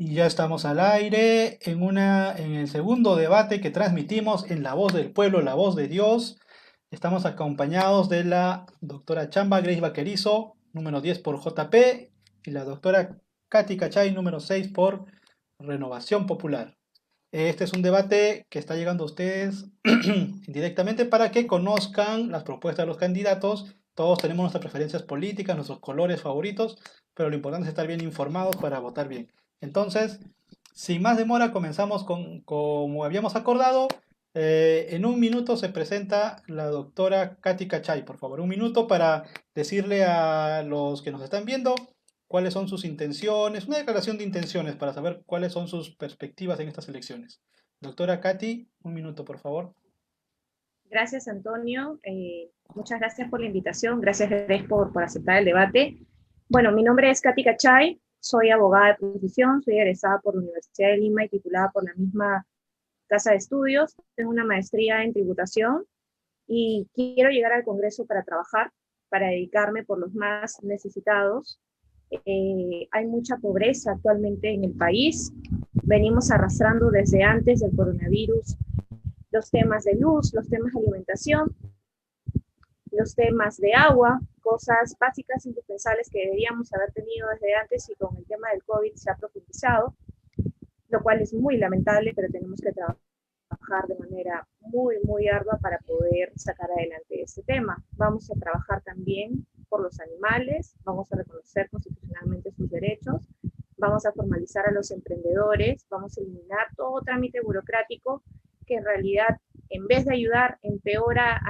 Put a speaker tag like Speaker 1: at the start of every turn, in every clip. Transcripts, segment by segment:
Speaker 1: Y ya estamos al aire en el segundo debate que transmitimos en La Voz del Pueblo, La Voz de Dios. Estamos acompañados de la doctora Chamba Grace Vaquerizo, número 10 por JP, y la doctora Katy Cachay, número 6 por Renovación Popular. Este es un debate que está llegando a ustedes indirectamente para que conozcan las propuestas de los candidatos. Todos tenemos nuestras preferencias políticas, nuestros colores favoritos, pero lo importante es estar bien informados para votar bien. Entonces, sin más demora, comenzamos como habíamos acordado. En un minuto se presenta la doctora Katy Cachay. Por favor, un minuto para decirle a los que nos están viendo cuáles son sus intenciones, una declaración de intenciones para saber cuáles son sus perspectivas en estas elecciones. Doctora Katy, un minuto, por favor.
Speaker 2: Gracias, Antonio. Muchas gracias por la invitación. Gracias, Gres, por aceptar el debate. Bueno, mi nombre es Katy Cachay. Soy abogada de profesión. Soy egresada por la Universidad de Lima y titulada por la misma casa de estudios. Tengo una maestría en tributación y quiero llegar al Congreso para trabajar, para dedicarme por los más necesitados. Hay mucha pobreza actualmente en el país. Venimos arrastrando desde antes del coronavirus los temas de luz, los temas de alimentación, los temas de agua, cosas básicas indispensables que deberíamos haber tenido desde antes y con el tema del COVID se ha profundizado, lo cual es muy lamentable, pero tenemos que trabajar de manera muy ardua para poder sacar adelante este tema. Vamos a trabajar también por los animales, vamos a reconocer constitucionalmente sus derechos, vamos a formalizar a los emprendedores, vamos a eliminar todo trámite burocrático que en realidad, en vez de ayudar, empeora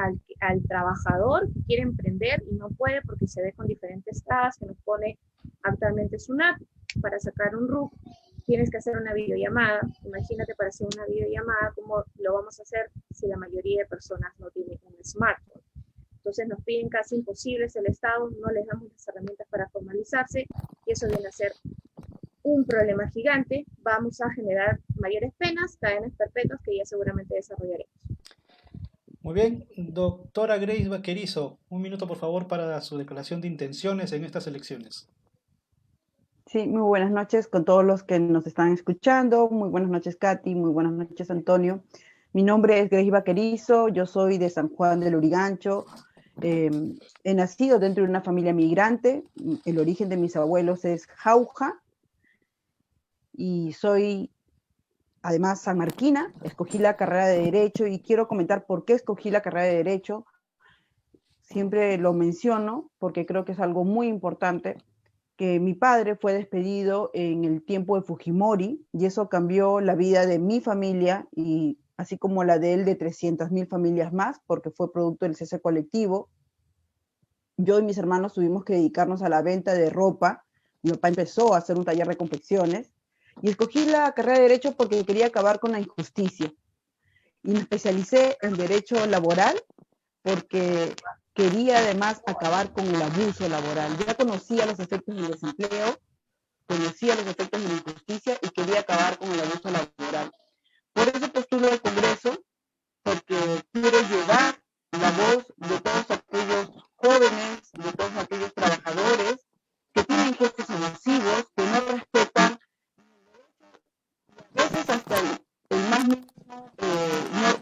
Speaker 2: al trabajador que quiere emprender y no puede porque se ve con diferentes trabas que nos pone actualmente SUNAT. Para sacar un RUC tienes que hacer una videollamada. Imagínate, para hacer una videollamada, ¿cómo lo vamos a hacer si la mayoría de personas no tienen un smartphone? Entonces nos piden casi imposibles el Estado, no les damos las herramientas para formalizarse y eso viene a ser un problema gigante. Vamos a generar mayores penas, cadenas perpetuas que ya seguramente desarrollaremos.
Speaker 1: Muy bien, doctora Grace Vaquerizo, un minuto, por favor, para su declaración de intenciones en estas elecciones.
Speaker 3: Sí, muy buenas noches con todos los que nos están escuchando. Muy buenas noches, Katy. Muy buenas noches, Antonio. Mi nombre es Grace Vaquerizo. Yo soy de San Juan del Lurigancho. He nacido dentro de una familia migrante. El origen de mis abuelos es Jauja. Y soy, además, sanmarquina. Escogí la carrera de Derecho y quiero comentar por qué escogí la carrera de Derecho. Siempre lo menciono porque creo que es algo muy importante, que mi padre fue despedido en el tiempo de Fujimori y eso cambió la vida de mi familia y así como la de él de 300.000 familias más, porque fue producto del cese colectivo. Yo y mis hermanos tuvimos que dedicarnos a la venta de ropa. Mi papá empezó a hacer un taller de confecciones y escogí la carrera de Derecho porque quería acabar con la injusticia. Y me especialicé en Derecho Laboral porque quería además acabar con el abuso laboral. Ya conocía los efectos del desempleo, conocía los efectos de la injusticia y quería acabar con el abuso laboral. Por eso postulo al Congreso, porque quiero llevar la voz de todos aquellos jóvenes, de todos aquellos trabajadores que tienen jefes abusivos, que no respetan, a veces hasta el más mínimo no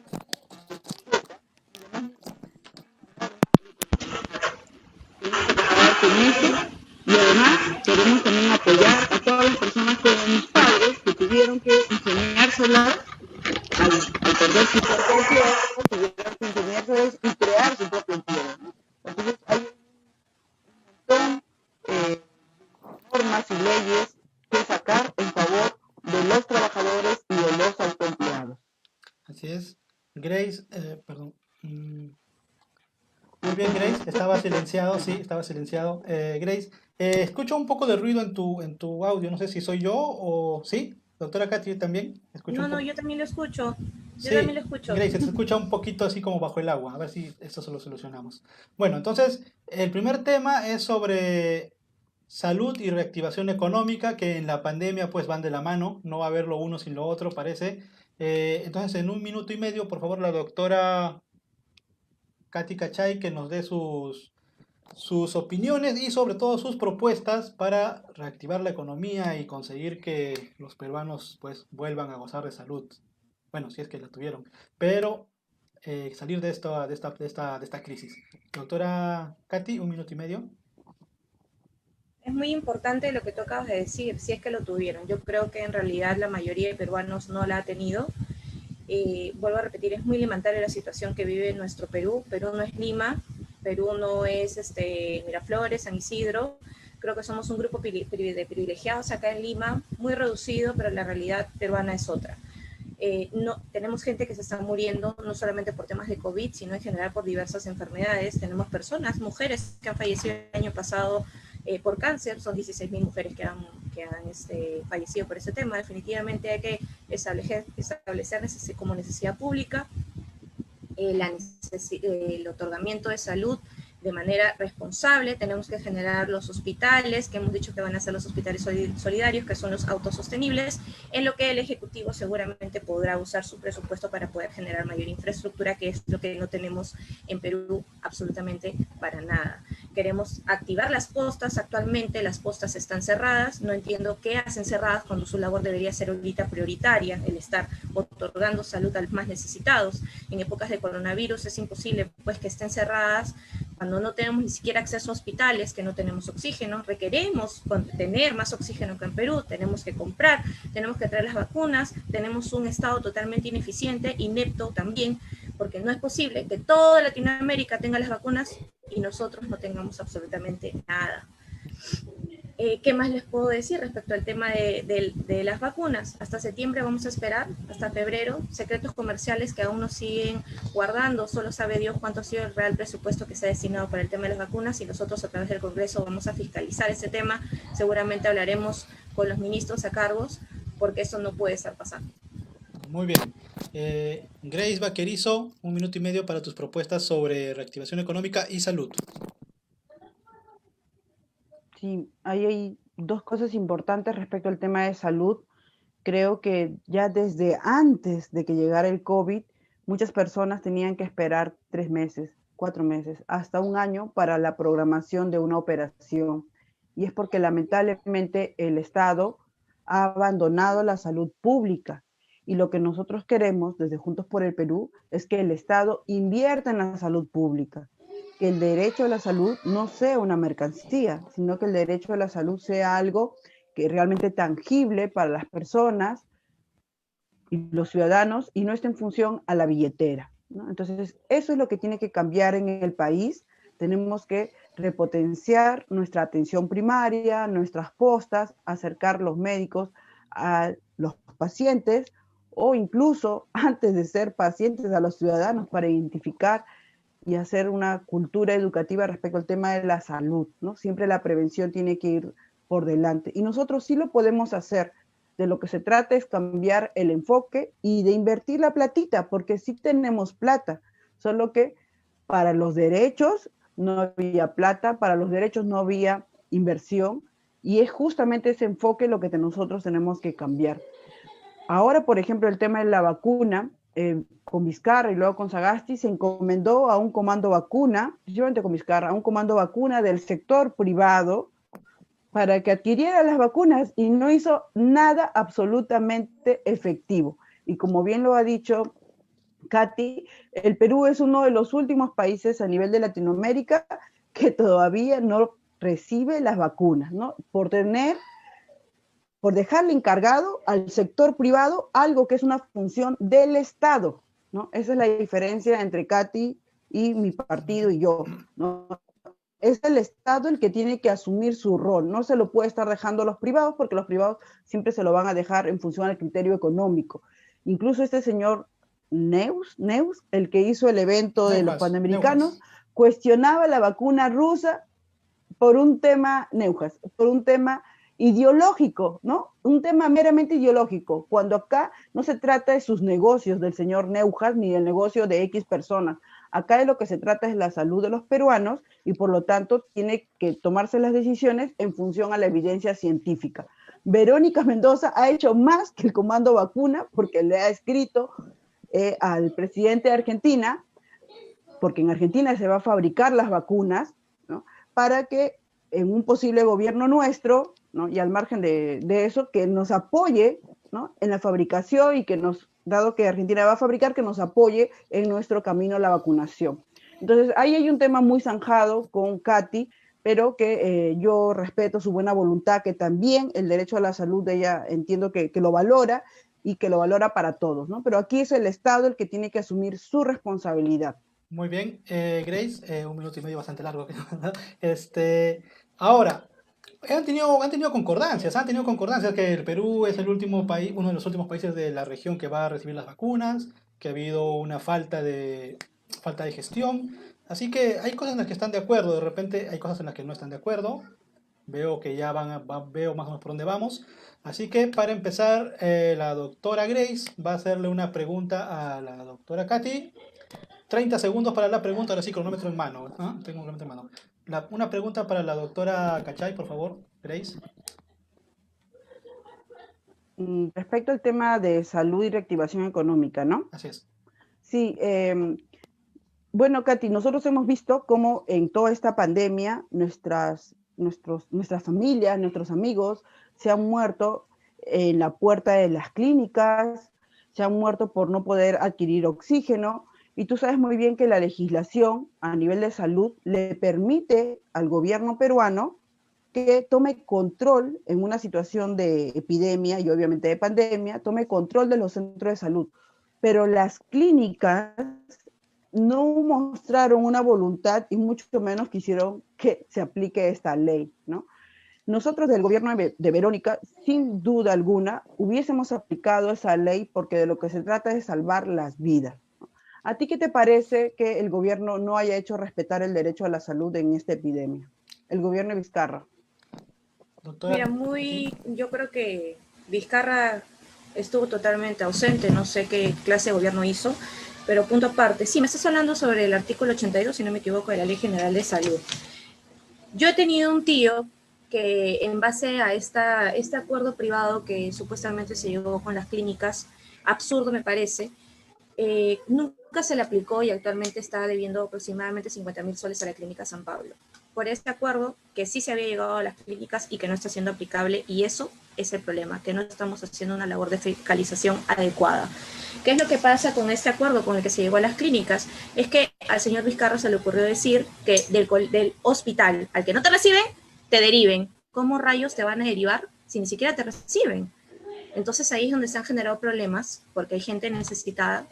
Speaker 3: y además queremos también apoyar a todas las personas como mis padres que tuvieron que ingeniársela al perder su propio empleo, tuvieron que ingeniárselas y crear su propio empleo, ¿no? Entonces hay un montón de normas y leyes que sacar en favor de los trabajadores y de los autoempleados.
Speaker 1: Así es. Grace, perdón. Muy bien, Grace, estaba silenciado, sí, estaba silenciado. Grace, escucho un poco de ruido en tu audio, no sé si soy yo o sí. Doctora Katy también, escucho un
Speaker 2: No,
Speaker 1: poco.
Speaker 2: yo también lo escucho. Yo también
Speaker 1: Sí,
Speaker 2: lo escucho.
Speaker 1: Grace, se te escucha un poquito así como bajo el agua, a ver si esto se lo solucionamos. Bueno, entonces, el primer tema es sobre salud y reactivación económica, que en la pandemia pues van de la mano, no va a haber lo uno sin lo otro, parece. Entonces, en un minuto y medio, por favor, la doctora Katy Cachay que nos dé sus opiniones y sobre todo sus propuestas para reactivar la economía y conseguir que los peruanos pues vuelvan a gozar de salud. Bueno, si es que la tuvieron, pero salir de esta crisis. Doctora Katy, 1 minuto y medio.
Speaker 2: Es muy importante lo que tú acabas de decir, si es que lo tuvieron. Yo creo que en realidad la mayoría de peruanos no la ha tenido. Vuelvo a repetir, es muy lamentable la situación que vive nuestro Perú. Perú no es Lima, Perú no es Miraflores, San Isidro. Creo que somos un grupo de privilegiados acá en Lima, muy reducido, pero la realidad peruana es otra. No, tenemos gente que se está muriendo no solamente por temas de COVID, sino en general por diversas enfermedades. Tenemos personas, mujeres que han fallecido el año pasado por cáncer, son 16.000 mujeres que han fallecido por ese tema. Definitivamente hay que establecer como necesidad pública el otorgamiento de salud de manera responsable. Tenemos que generar los hospitales, que hemos dicho que van a ser los hospitales solidarios, que son los autosostenibles, en lo que el Ejecutivo seguramente podrá usar su presupuesto para poder generar mayor infraestructura, que es lo que no tenemos en Perú absolutamente para nada. Queremos activar las postas. Actualmente las postas están cerradas. No entiendo qué hacen cerradas cuando su labor debería ser ahorita prioritaria, el estar otorgando salud a los más necesitados. En épocas de coronavirus es imposible pues que estén cerradas cuando no tenemos ni siquiera acceso a hospitales, que no tenemos oxígeno. Requerimos tener más oxígeno que en Perú, tenemos que comprar, tenemos que traer las vacunas, tenemos un Estado totalmente ineficiente, inepto también, porque no es posible que toda Latinoamérica tenga las vacunas y nosotros no tengamos absolutamente nada. ¿Qué más les puedo decir respecto al tema de las vacunas? Hasta septiembre vamos a esperar, hasta febrero, secretos comerciales que aún nos siguen guardando. Solo sabe Dios cuánto ha sido el real presupuesto que se ha destinado para el tema de las vacunas, y nosotros a través del Congreso vamos a fiscalizar ese tema. Seguramente hablaremos con los ministros a cargos, porque eso no puede estar pasando.
Speaker 1: Muy bien. Grace Vaquerizo, 1 minuto y medio para tus propuestas sobre reactivación económica y salud.
Speaker 3: Sí, ahí hay dos cosas importantes respecto al tema de salud. Creo que ya desde antes de que llegara el COVID, muchas personas tenían que esperar 3 meses, 4 meses, hasta un año para la programación de una operación. Y es porque lamentablemente el Estado ha abandonado la salud pública. Y lo que nosotros queremos desde Juntos por el Perú es que el Estado invierta en la salud pública, que el derecho a la salud no sea una mercancía, sino que el derecho a la salud sea algo que realmente tangible para las personas y los ciudadanos, y no esté en función a la billetera, ¿no? Entonces, eso es lo que tiene que cambiar en el país. Tenemos que repotenciar nuestra atención primaria, nuestras postas, acercar los médicos a los pacientes, o incluso antes de ser pacientes, a los ciudadanos, para identificar y hacer una cultura educativa respecto al tema de la salud, ¿no? Siempre la prevención tiene que ir por delante. Y nosotros sí lo podemos hacer. De lo que se trata es cambiar el enfoque y de invertir la platita, porque sí tenemos plata, solo que para los derechos no había plata, para los derechos no había inversión, y es justamente ese enfoque lo que nosotros tenemos que cambiar. Ahora, por ejemplo, el tema de la vacuna, con Vizcarra y luego con Sagasti, se encomendó a un comando vacuna, principalmente con Vizcarra, a un comando vacuna del sector privado para que adquiriera las vacunas, y no hizo nada absolutamente efectivo. Y como bien lo ha dicho Katy, el Perú es uno de los últimos países a nivel de Latinoamérica que todavía no recibe las vacunas, ¿no? Por dejarle encargado al sector privado algo que es una función del Estado, ¿no? Esa es la diferencia entre Katy y mi partido y yo, ¿no? Es el Estado el que tiene que asumir su rol, no se lo puede estar dejando a los privados, porque los privados siempre se lo van a dejar en función al criterio económico. Incluso este señor Neus, el que hizo el evento de los Panamericanos, cuestionaba la vacuna rusa por un tema, por un tema ideológico, ¿no? Un tema meramente ideológico, cuando acá no se trata de sus negocios del señor Neujas ni del negocio de X personas. Acá de lo que se trata es la salud de los peruanos, y por lo tanto tiene que tomarse las decisiones en función a la evidencia científica. Verónica Mendoza ha hecho más que el comando vacuna, porque le ha escrito al presidente de Argentina, porque en Argentina se va a fabricar las vacunas, ¿no? para que en un posible gobierno nuestro, ¿no? Y al margen de eso, que nos apoye, ¿no? En la fabricación y que nos, dado que Argentina va a fabricar, que nos apoye en nuestro camino a la vacunación. Entonces, ahí hay un tema muy zanjado con Katy, pero que yo respeto su buena voluntad, que también el derecho a la salud de ella entiendo que lo valora y que lo valora para todos, ¿no? Pero aquí es el Estado el que tiene que asumir su responsabilidad.
Speaker 1: Muy bien, Grace, 1 minuto y medio bastante largo. ¿No? Ahora, han tenido concordancias que el Perú es el último país, uno de los últimos países de la región que va a recibir las vacunas, que ha habido una falta de gestión. Así que hay cosas en las que están de acuerdo, de repente hay cosas en las que no están de acuerdo. Veo que ya veo más o menos por dónde vamos. Así que para empezar, la doctora Grace va a hacerle una pregunta a la doctora Katy. 30 segundos para la pregunta, ahora sí, cronómetro en mano. ¿Ah? Tengo un cronómetro en mano. Una pregunta para la doctora Cachay, por favor, Grace.
Speaker 3: Respecto al tema de salud y reactivación económica, ¿no?
Speaker 1: Así es.
Speaker 3: Sí, bueno, Katy, nosotros hemos visto cómo en toda esta pandemia nuestras familias, nuestros amigos se han muerto en la puerta de las clínicas, se han muerto por no poder adquirir oxígeno, y tú sabes muy bien que la legislación a nivel de salud le permite al gobierno peruano que tome control en una situación de epidemia y obviamente de pandemia, tome control de los centros de salud. Pero las clínicas no mostraron una voluntad y mucho menos quisieron que se aplique esta ley, ¿no? Nosotros del gobierno de Verónica, sin duda alguna, hubiésemos aplicado esa ley porque de lo que se trata es de salvar las vidas. ¿A ti qué te parece que el gobierno no haya hecho respetar el derecho a la salud en esta epidemia? El gobierno de Vizcarra.
Speaker 1: Doctora.
Speaker 2: Mira, yo creo que Vizcarra estuvo totalmente ausente, no sé qué clase de gobierno hizo, pero punto aparte. Sí, me estás hablando sobre el artículo 82, si no me equivoco, de la Ley General de Salud. Yo he tenido un tío que en base a este acuerdo privado que supuestamente se llegó con las clínicas, absurdo me parece, nunca se le aplicó y actualmente está debiendo aproximadamente 50.000 soles a la Clínica San Pablo. Por este acuerdo, que sí se había llegado a las clínicas y que no está siendo aplicable, y eso es el problema, que no estamos haciendo una labor de fiscalización adecuada. ¿Qué es lo que pasa con este acuerdo con el que se llegó a las clínicas? Es que al señor Vizcarra se le ocurrió decir que del hospital al que no te reciben, te deriven. ¿Cómo rayos te van a derivar si ni siquiera te reciben? Entonces ahí es donde se han generado problemas, porque hay gente necesitada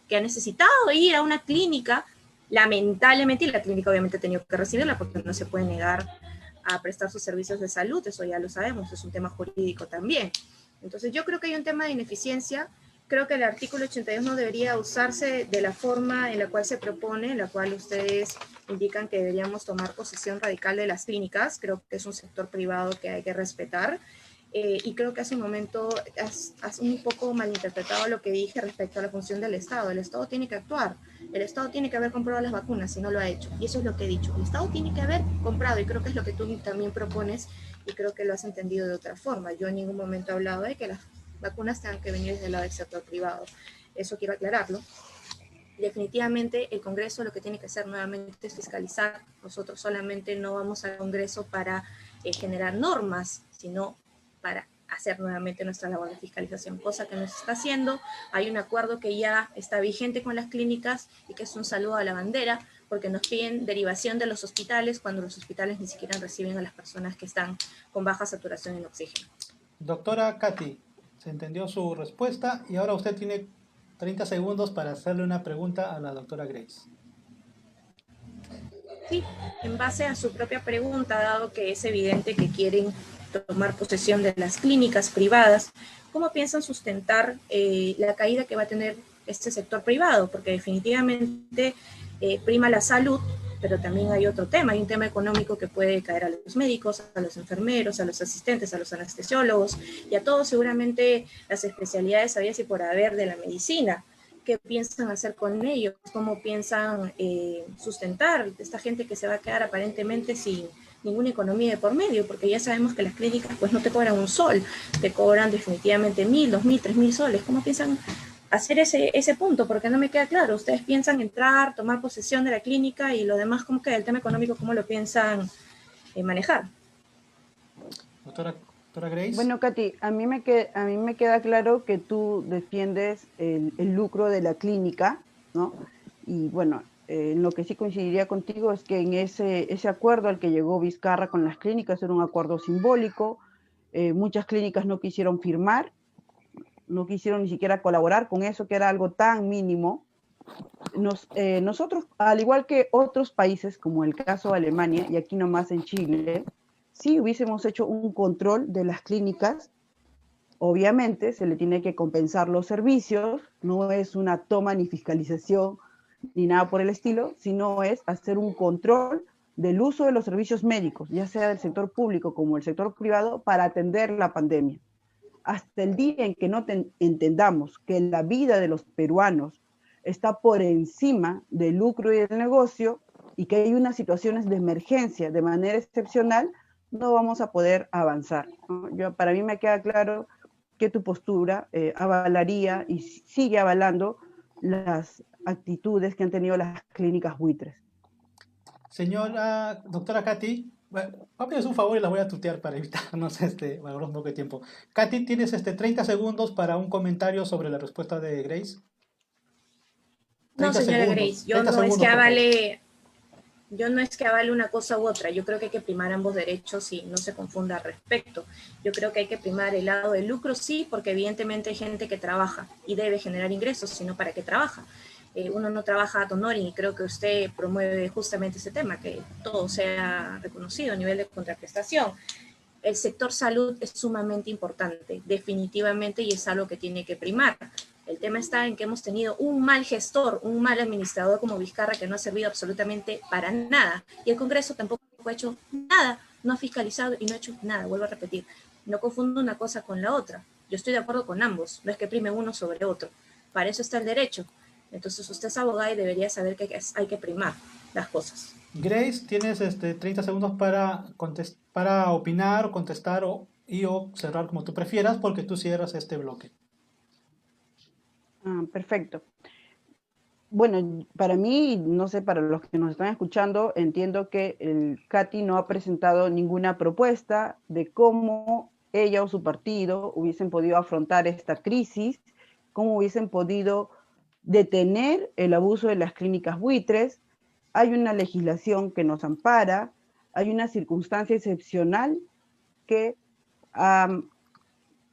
Speaker 2: que ha necesitado ir a una clínica, lamentablemente, y la clínica obviamente ha tenido que recibirla porque no se puede negar a prestar sus servicios de salud, eso ya lo sabemos, es un tema jurídico también. Entonces yo creo que hay un tema de ineficiencia, creo que el artículo 82 no debería usarse de la forma en la cual se propone, en la cual ustedes indican que deberíamos tomar posesión radical de las clínicas, creo que es un sector privado que hay que respetar. Y creo que hace un momento has un poco malinterpretado lo que dije respecto a la función del Estado. El Estado tiene que actuar, el Estado tiene que haber comprado las vacunas si no lo ha hecho, y eso es lo que he dicho, el Estado tiene que haber comprado, y creo que es lo que tú también propones, y creo que lo has entendido de otra forma. Yo en ningún momento he hablado de que las vacunas tengan que venir desde el lado del sector privado, eso quiero aclararlo. Definitivamente el Congreso lo que tiene que hacer nuevamente es fiscalizar. Nosotros solamente no vamos al Congreso para generar normas, sino para hacer nuevamente nuestra labor de fiscalización, cosa que no se está haciendo. Hay un acuerdo que ya está vigente con las clínicas y que es un saludo a la bandera, porque nos piden derivación de los hospitales cuando los hospitales ni siquiera reciben a las personas que están con baja saturación en oxígeno.
Speaker 1: Doctora Katy, se entendió su respuesta y ahora usted tiene 30 segundos para hacerle una pregunta a la doctora Grace.
Speaker 2: Sí, en base a su propia pregunta, dado que es evidente que quieren tomar posesión de las clínicas privadas, ¿cómo piensan sustentar la caída que va a tener este sector privado? Porque definitivamente prima la salud, pero también hay otro tema, hay un tema económico que puede caer a los médicos, a los enfermeros, a los asistentes, a los anestesiólogos y a todos seguramente las especialidades habidas y por haber de la medicina. ¿Qué piensan hacer con ellos? ¿Cómo piensan sustentar esta gente que se va a quedar aparentemente sin ninguna economía de por medio? Porque ya sabemos que las clínicas pues no te cobran un sol, te cobran definitivamente 1.000, 2.000, 3.000 soles. ¿Cómo piensan hacer ese punto? Porque no me queda claro. ¿Ustedes piensan entrar, tomar posesión de la clínica y lo demás, cómo queda el tema económico, cómo lo piensan manejar.
Speaker 1: Doctora Grace.
Speaker 3: Bueno, Katy, a mí me queda claro que tú defiendes el lucro de la clínica, ¿no? Y bueno, en lo que sí coincidiría contigo es que en ese acuerdo al que llegó Vizcarra con las clínicas era un acuerdo simbólico. Muchas clínicas no quisieron firmar, no quisieron ni siquiera colaborar con eso, que era algo tan mínimo. Nosotros, al igual que otros países, como el caso de Alemania, y aquí nomás en Chile, sí hubiésemos hecho un control de las clínicas. Obviamente se le tiene que compensar los servicios, no es una toma ni fiscalización ni nada por el estilo, sino es hacer un control del uso de los servicios médicos, ya sea del sector público como el sector privado, para atender la pandemia. Hasta el día en que no entendamos que la vida de los peruanos está por encima del lucro y del negocio y que hay unas situaciones de emergencia de manera excepcional, no vamos a poder avanzar, ¿no? Para mí me queda claro que tu postura avalaría y sigue avalando las actitudes que han tenido las clínicas buitres.
Speaker 1: Señora, doctora Katy, bueno, voy a pedir un favor y la voy a tutear para evitarnos valor un poco de tiempo. Katy, tienes 30 segundos para un comentario sobre la respuesta de Grace.
Speaker 2: No,
Speaker 1: 30
Speaker 2: señora
Speaker 1: segundos,
Speaker 2: Grace, yo
Speaker 1: 30
Speaker 2: no es
Speaker 1: segundos,
Speaker 2: que
Speaker 1: por favor.
Speaker 2: avale, yo no es que avale una cosa u otra, yo creo que hay que primar ambos derechos y no se confunda al respecto. Yo creo que hay que primar el lado del lucro, sí, porque evidentemente hay gente que trabaja y debe generar ingresos, sino para qué trabaja. Uno no trabaja ad honorem y creo que usted promueve justamente ese tema, que todo sea reconocido a nivel de contraprestación. El sector salud es sumamente importante, definitivamente, y es algo que tiene que primar. El tema está en que hemos tenido un mal gestor, un mal administrador como Vizcarra que no ha servido absolutamente para nada. Y el Congreso tampoco ha hecho nada, no ha fiscalizado y no ha hecho nada, vuelvo a repetir. No confundo una cosa con la otra. Yo estoy de acuerdo con ambos, no es que prime uno sobre otro. Para eso está el derecho. Entonces usted es abogada y debería saber que hay que primar las cosas.
Speaker 1: Grace, tienes 30 segundos para opinar o contestar o cerrar como tú prefieras, porque tú cierras este bloque.
Speaker 3: Perfecto. Bueno, para mí, no sé, para los que nos están escuchando, entiendo que el Katy no ha presentado ninguna propuesta de cómo ella o su partido hubiesen podido afrontar esta crisis, cómo hubiesen podido detener el abuso de las clínicas buitres. Hay una legislación que nos ampara, hay una circunstancia excepcional que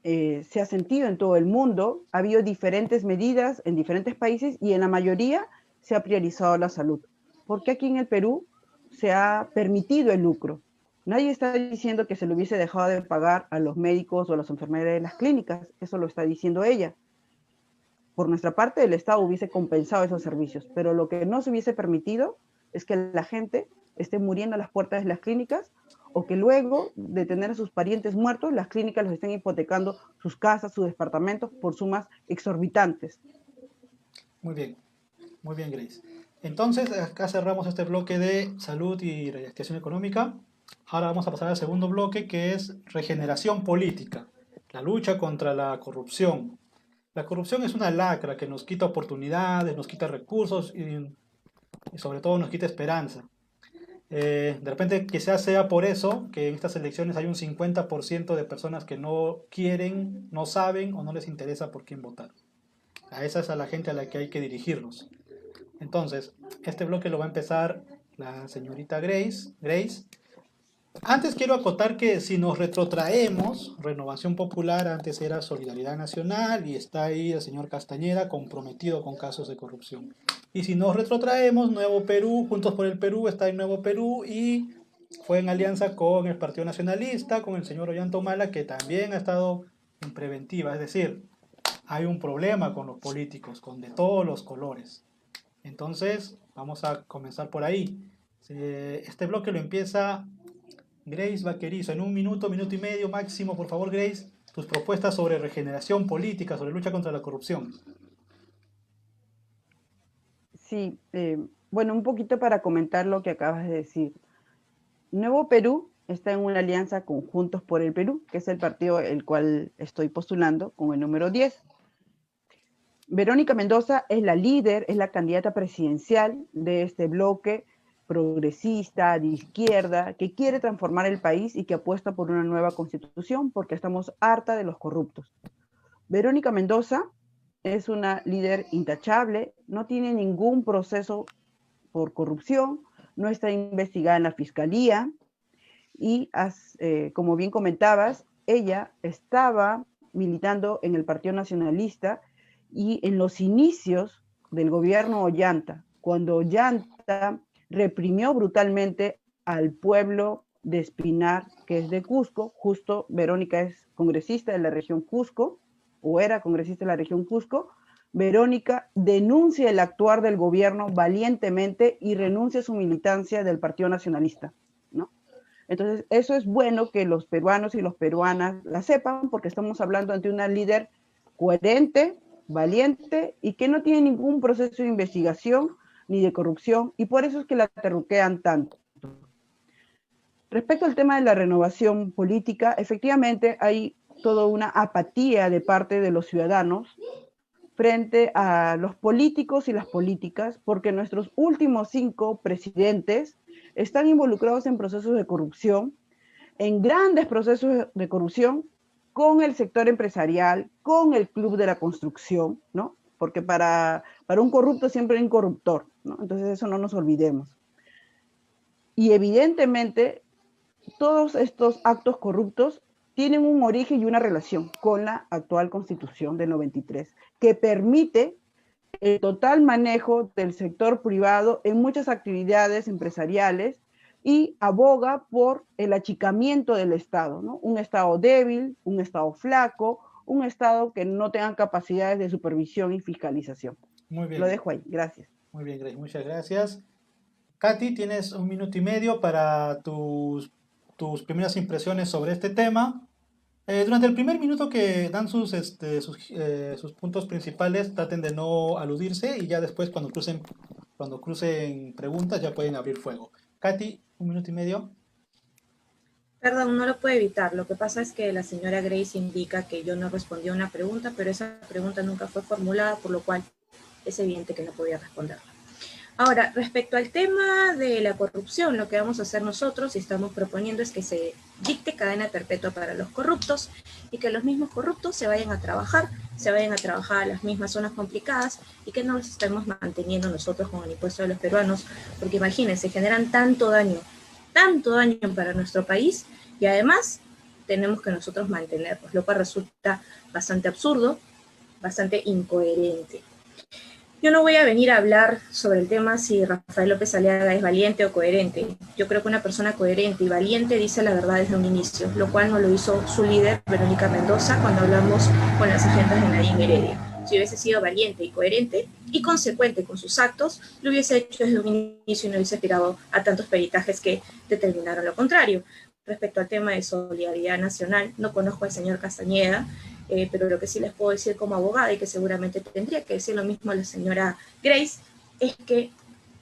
Speaker 3: se ha sentido en todo el mundo, ha habido diferentes medidas en diferentes países y en la mayoría se ha priorizado la salud. ¿Por qué aquí en el Perú se ha permitido el lucro? Nadie está diciendo que se le hubiese dejado de pagar a los médicos o a las enfermeras de las clínicas, eso lo está diciendo ella. Por nuestra parte, el Estado hubiese compensado esos servicios, pero lo que no se hubiese permitido es que la gente esté muriendo a las puertas de las clínicas o que luego de tener a sus parientes muertos, las clínicas los estén hipotecando sus casas, sus departamentos por sumas exorbitantes.
Speaker 1: Muy bien, Grace. Entonces, acá cerramos este bloque de salud y reactivación económica. Ahora vamos a pasar al segundo bloque, que es regeneración política, la lucha contra la corrupción. La corrupción es una lacra que nos quita oportunidades, nos quita recursos y sobre todo nos quita esperanza. De repente quizás sea por eso que en estas elecciones hay un 50% de personas que no quieren, no saben o no les interesa por quién votar. A esa es a la gente a la que hay que dirigirnos. Entonces, este bloque lo va a empezar la señorita Grace. Antes quiero acotar que si nos retrotraemos, Renovación Popular antes era Solidaridad Nacional y está ahí el señor Castañeda comprometido con casos de corrupción. Y si nos retrotraemos, Nuevo Perú, Juntos por el Perú, está en Nuevo Perú y fue en alianza con el Partido Nacionalista, con el señor Ollanta-Humala, que también ha estado en preventiva. Es decir, hay un problema con los políticos, con de todos los colores. Entonces, vamos a comenzar por ahí. Este bloque lo empieza Grace Vaquerizo. En un minuto, minuto y medio máximo, por favor, Grace, tus propuestas sobre regeneración política, sobre lucha contra la corrupción.
Speaker 3: Sí, bueno, un poquito para comentar lo que acabas de decir. Nuevo Perú está en una alianza con Juntos por el Perú, que es el partido el cual estoy postulando con el número 10. Verónica Mendoza es la líder, es la candidata presidencial de este bloque. progresista, de izquierda, que quiere transformar el país y que apuesta por una nueva constitución porque estamos harta de los corruptos. Verónica Mendoza es una líder intachable, no tiene ningún proceso por corrupción, no está investigada en la fiscalía y, como bien comentabas, ella estaba militando en el Partido Nacionalista y en los inicios del gobierno Ollanta, cuando Ollanta reprimió brutalmente al pueblo de Espinar, que es de Cusco. Justo Verónica es congresista de la región Cusco, o era congresista de la región Cusco. Verónica denuncia el actuar del gobierno valientemente y renuncia a su militancia del Partido Nacionalista, ¿no? Entonces, eso es bueno que los peruanos y las peruanas la sepan, porque estamos hablando ante una líder coherente, valiente y que no tiene ningún proceso de investigación ni de corrupción, y por eso es que la terruquean tanto. Respecto al tema de la renovación política, efectivamente hay toda una apatía de parte de los ciudadanos frente a los políticos y las políticas, porque nuestros últimos 5 presidentes están involucrados en procesos de corrupción, en grandes procesos de corrupción, con el sector empresarial, con el club de la construcción, ¿no? Porque para un corrupto siempre hay un corruptor, ¿no? Entonces eso no nos olvidemos. Y evidentemente todos estos actos corruptos tienen un origen y una relación con la actual Constitución del 93, que permite el total manejo del sector privado en muchas actividades empresariales y aboga por el achicamiento del Estado, ¿no? Un Estado débil, un Estado flaco, un Estado que no tenga capacidades de supervisión y fiscalización.
Speaker 1: Muy bien.
Speaker 3: Lo dejo ahí, gracias.
Speaker 1: Muy bien, Grace, muchas gracias. Katy, tienes 1 minuto y medio para tus primeras impresiones sobre este tema. Durante el primer minuto que dan sus puntos principales, traten de no aludirse y ya después cuando crucen preguntas ya pueden abrir fuego. Katy, 1 minuto y medio.
Speaker 2: Perdón, no lo puedo evitar. Lo que pasa es que la señora Grace indica que yo no respondí a una pregunta, pero esa pregunta nunca fue formulada, por lo cual es evidente que no podía responderla. Ahora, respecto al tema de la corrupción, lo que vamos a hacer nosotros y estamos proponiendo es que se dicte cadena perpetua para los corruptos y que los mismos corruptos se vayan a trabajar a las mismas zonas complicadas y que no los estemos manteniendo nosotros con el impuesto de los peruanos, porque imagínense, generan tanto daño para nuestro país y además tenemos que nosotros mantenerlos, lo cual resulta bastante absurdo, bastante incoherente. Yo no voy a venir a hablar sobre el tema si Rafael López Aliaga es valiente o coherente. Yo creo que una persona coherente y valiente dice la verdad desde un inicio, lo cual no lo hizo su líder, Verónica Mendoza, cuando hablamos con las agendas de Nadine Heredia. Si hubiese sido valiente y coherente y consecuente con sus actos, lo hubiese hecho desde un inicio y no hubiese tirado a tantos peritajes que determinaron lo contrario. Respecto al tema de solidaridad nacional, no conozco al señor Castañeda, pero lo que sí les puedo decir como abogada y que seguramente tendría que decir lo mismo a la señora Grace, es que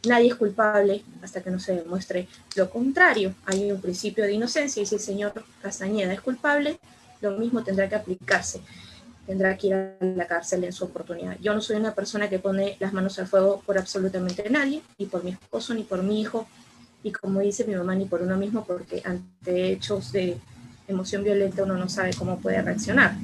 Speaker 2: nadie es culpable hasta que no se demuestre lo contrario. Hay un principio de inocencia y si el señor Castañeda es culpable, lo mismo tendrá que aplicarse. Tendrá que ir a la cárcel en su oportunidad. Yo no soy una persona que pone las manos al fuego por absolutamente nadie, ni por mi esposo, ni por mi hijo, y como dice mi mamá, ni por uno mismo, porque ante hechos de emoción violenta uno no sabe cómo puede reaccionar.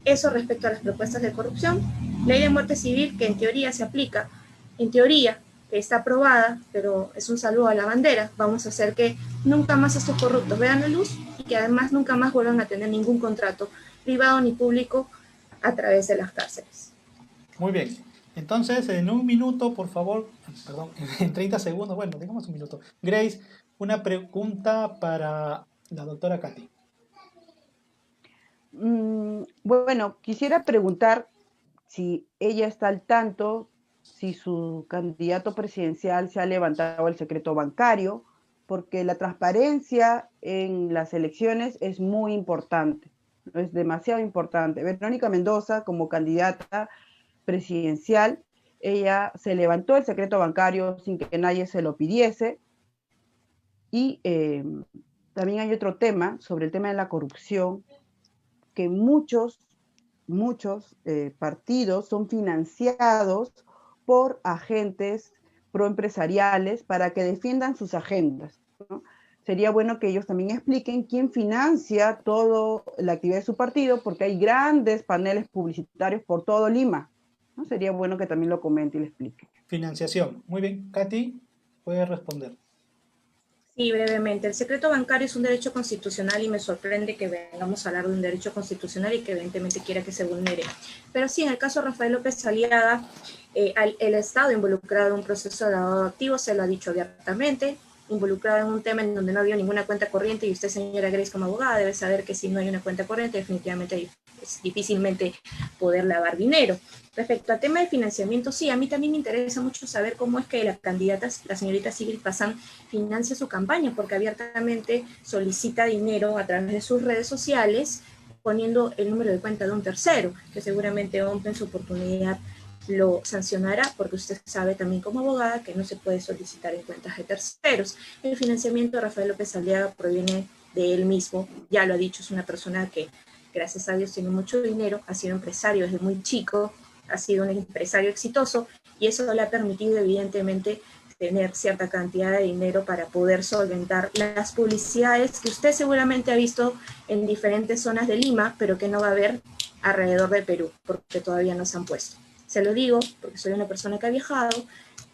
Speaker 2: Eso respecto a las propuestas de corrupción. Ley de muerte civil que en teoría se aplica, en teoría que está aprobada, pero es un saludo a la bandera. Vamos a hacer que nunca más estos corruptos vean la luz y que además nunca más vuelvan a tener ningún contrato privado ni público a través de las cárceles.
Speaker 1: Muy bien. Entonces, en 1 minuto, por favor, perdón, en 30 segundos, bueno, digamos 1 minuto. Grace, una pregunta para la doctora Katy.
Speaker 3: Bueno, quisiera preguntar si ella está al tanto, si su candidato presidencial se ha levantado el secreto bancario, porque la transparencia en las elecciones es muy importante, es demasiado importante. Verónica Mendoza, como candidata presidencial, ella se levantó el secreto bancario sin que nadie se lo pidiese. Y también hay otro tema, sobre el tema de la corrupción, que muchos partidos son financiados por agentes proempresariales para que defiendan sus agendas, ¿no? Sería bueno que ellos también expliquen quién financia toda la actividad de su partido, porque hay grandes paneles publicitarios por todo Lima, ¿no? Sería bueno que también lo comente y lo explique.
Speaker 1: Financiación. Muy bien. Katy, puedes responder.
Speaker 2: Sí, brevemente. El secreto bancario es un derecho constitucional y me sorprende que vengamos a hablar de un derecho constitucional y que evidentemente quiera que se vulnere. Pero sí, en el caso de Rafael López Aliaga, el Estado involucrado en un proceso de lavado de activos, se lo ha dicho abiertamente, involucrado en un tema en donde no había ninguna cuenta corriente, y usted, señora Grace, como abogada, debe saber que si no hay una cuenta corriente, definitivamente es difícilmente poder lavar dinero. Respecto al tema de financiamiento, sí, a mí también me interesa mucho saber cómo es que la candidata, la señorita Sigrid Pazán, financia su campaña, porque abiertamente solicita dinero a través de sus redes sociales, poniendo el número de cuenta de un tercero, que seguramente OMP en su oportunidad lo sancionará, porque usted sabe también como abogada que no se puede solicitar en cuentas de terceros. El financiamiento de Rafael López Aliaga proviene de él mismo, ya lo ha dicho, es una persona que, gracias a Dios, tiene mucho dinero, ha sido empresario desde muy chico, ha sido un empresario exitoso, y eso le ha permitido evidentemente tener cierta cantidad de dinero para poder solventar las publicidades que usted seguramente ha visto en diferentes zonas de Lima, pero que no va a haber alrededor de Perú, porque todavía no se han puesto. Se lo digo porque soy una persona que ha viajado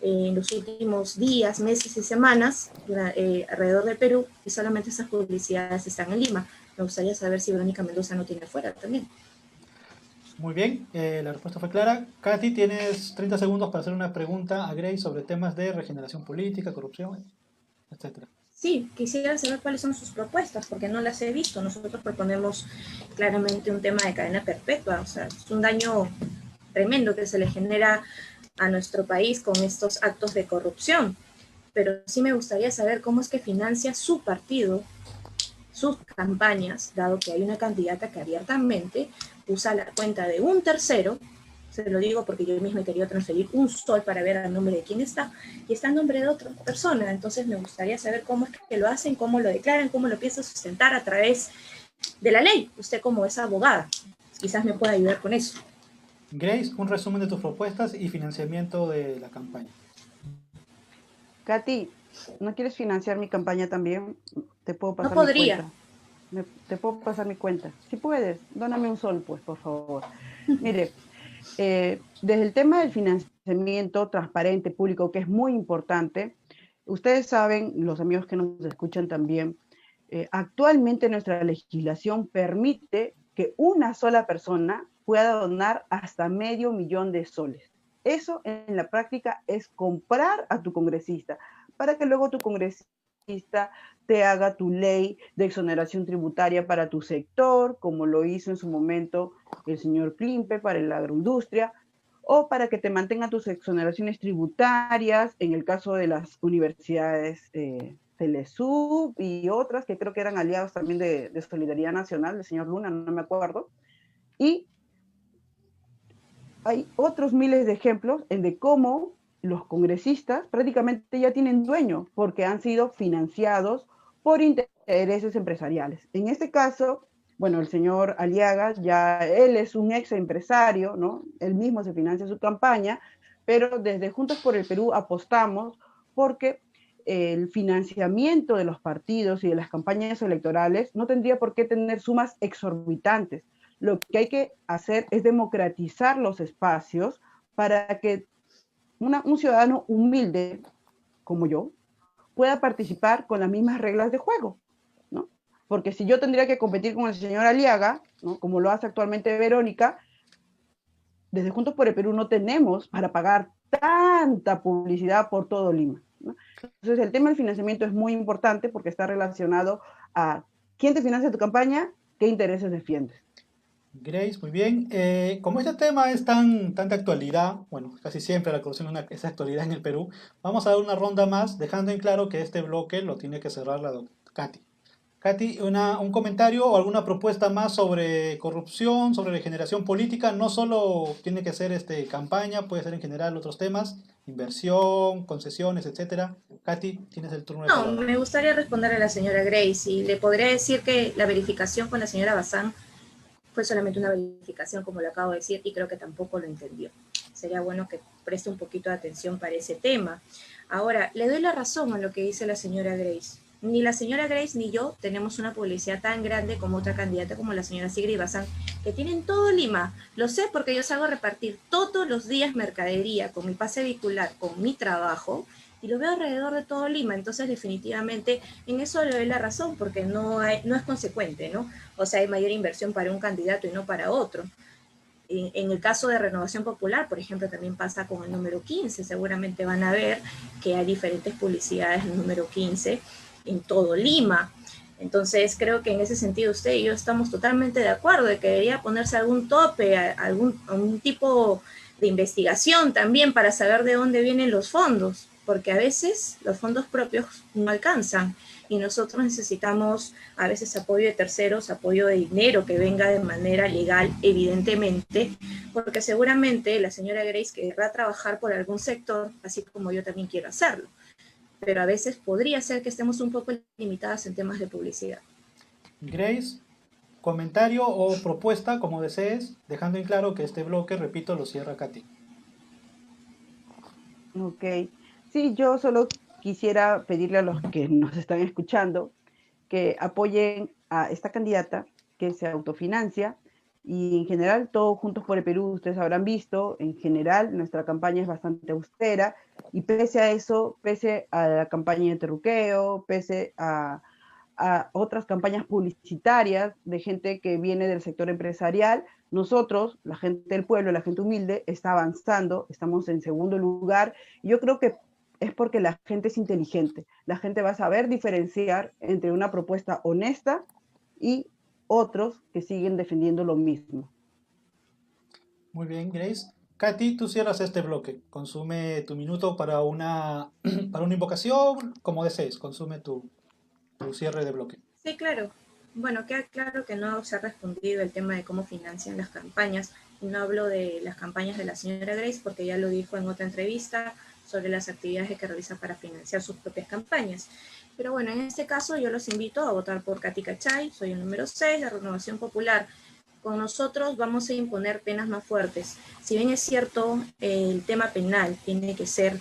Speaker 2: en los últimos días, meses y semanas alrededor de Perú, y solamente esas publicidades están en Lima. Me gustaría saber si Verónica Mendoza no tiene afuera también.
Speaker 1: Muy bien, la respuesta fue clara. Katy, tienes 30 segundos para hacer una pregunta a Grace sobre temas de regeneración política, corrupción, etcétera.
Speaker 2: Sí, quisiera saber cuáles son sus propuestas, porque no las he visto. Nosotros proponemos claramente un tema de cadena perpetua, o sea, es un daño tremendo que se le genera a nuestro país con estos actos de corrupción. Pero sí me gustaría saber cómo es que financia su partido sus campañas, dado que hay una candidata que abiertamente usa la cuenta de un tercero. Se lo digo porque yo misma he querido transferir un sol para ver el nombre de quién está, y está en nombre de otra persona. Entonces me gustaría saber cómo es que lo hacen, cómo lo declaran, cómo lo piensan sustentar a través de la ley. Usted, como es abogada, quizás me pueda ayudar con eso.
Speaker 1: Grace, un resumen de tus propuestas y financiamiento de la campaña.
Speaker 3: Katy, ¿no quieres financiar mi campaña también? Te puedo
Speaker 2: No
Speaker 3: pasar mi
Speaker 2: podría.
Speaker 3: cuenta. Te puedo pasar mi cuenta. Si puedes, dóname un sol, pues, por favor. Mire, desde el tema del financiamiento transparente, público, que es muy importante, ustedes saben, los amigos que nos escuchan también, actualmente nuestra legislación permite que una sola persona pueda donar hasta $500,000 Eso en la práctica es comprar a tu congresista, para que luego tu congresista te haga tu ley de exoneración tributaria para tu sector, como lo hizo en su momento el señor Klimpe para la agroindustria, o para que te mantenga tus exoneraciones tributarias en el caso de las universidades Telesub y otras que creo que eran aliados también de Solidaridad Nacional, del señor Luna, no me acuerdo. Y hay otros miles de ejemplos en de cómo los congresistas prácticamente ya tienen dueño porque han sido financiados por intereses empresariales. En este caso, bueno, el señor Aliaga, ya él es un ex empresario, ¿no? Él mismo se financia su campaña, pero desde Juntos por el Perú apostamos porque el financiamiento de los partidos y de las campañas electorales no tendría por qué tener sumas exorbitantes. Lo que hay que hacer es democratizar los espacios para que un ciudadano humilde como yo pueda participar con las mismas reglas de juego, ¿no? Porque si yo tendría que competir con el señor Aliaga, ¿no? Como lo hace actualmente Verónica, desde Juntos por el Perú no tenemos para pagar tanta publicidad por todo Lima, ¿no? Entonces el tema del financiamiento es muy importante porque está relacionado a quién te financia tu campaña, qué intereses defiendes.
Speaker 1: Grace, muy bien. Como este tema es tanta actualidad, bueno, casi siempre la corrupción es actualidad en el Perú, vamos a dar una ronda más, dejando en claro que este bloque lo tiene que cerrar la doctora Katy. Katy, un comentario o alguna propuesta más sobre corrupción, sobre regeneración política. No solo tiene que ser campaña, puede ser en general otros temas, inversión, concesiones, etcétera. Katy, tienes el turno de
Speaker 2: No,
Speaker 1: palabra.
Speaker 2: me gustaría responder a la señora Grace, y le podría decir que la verificación con la señora Bazán fue solamente una verificación, como lo acabo de decir, y creo que tampoco lo entendió. sería bueno que preste un poquito de atención para ese tema. Ahora, le doy la razón a lo que dice la señora Grace. Ni la señora Grace ni yo tenemos una publicidad tan grande como otra candidata como la señora Sigrid Bazán, que tienen todo Lima. Lo sé porque yo salgo a repartir todos los días mercadería con mi pase vehicular, con mi trabajo, y lo veo alrededor de todo Lima. Entonces, definitivamente, en eso le doy la razón, porque no es consecuente, ¿no? O sea, hay mayor inversión para un candidato y no para otro. En el caso de Renovación Popular, por ejemplo, también pasa con el número 15. Seguramente van a ver que hay diferentes publicidades en el número 15 en todo Lima. Entonces, creo que en ese sentido usted y yo estamos totalmente de acuerdo de que debería ponerse algún tope, algún tipo de investigación también para saber de dónde vienen los fondos, porque a veces los fondos propios no alcanzan y nosotros necesitamos a veces apoyo de terceros, apoyo de dinero que venga de manera legal, evidentemente, porque seguramente la señora Grace querrá trabajar por algún sector, así como yo también quiero hacerlo, pero a veces podría ser que estemos un poco limitadas en temas de publicidad.
Speaker 1: Grace, comentario o propuesta, como desees, dejando en claro que este bloque, repito, lo cierra Katy.
Speaker 3: Ok. Sí, yo solo quisiera pedirle a los que nos están escuchando que apoyen a esta candidata que se autofinancia y en general todos Juntos por el Perú, ustedes habrán visto, en general nuestra campaña es bastante austera y pese a eso, pese a la campaña de terruqueo, pese a otras campañas publicitarias de gente que viene del sector empresarial, nosotros, la gente del pueblo, la gente humilde, está avanzando, estamos en segundo lugar. Y yo creo que es porque la gente es inteligente. La gente va a saber diferenciar entre una propuesta honesta y otros que siguen defendiendo lo mismo.
Speaker 1: Muy bien, Grace. Katy, tú cierras este bloque. Consume tu minuto para para una invocación, como desees. Consume tu cierre de bloque.
Speaker 2: Sí, claro. Bueno, queda claro que no se ha respondido el tema de cómo financian las campañas. Y no hablo de las campañas de la señora Grace porque ya lo dijo en otra entrevista sobre las actividades que realiza para financiar sus propias campañas. Pero bueno, en este caso yo los invito a votar por Katy Cachay, soy el número 6 de Renovación Popular. Con nosotros vamos a imponer penas más fuertes. Si bien es cierto, el tema penal tiene que ser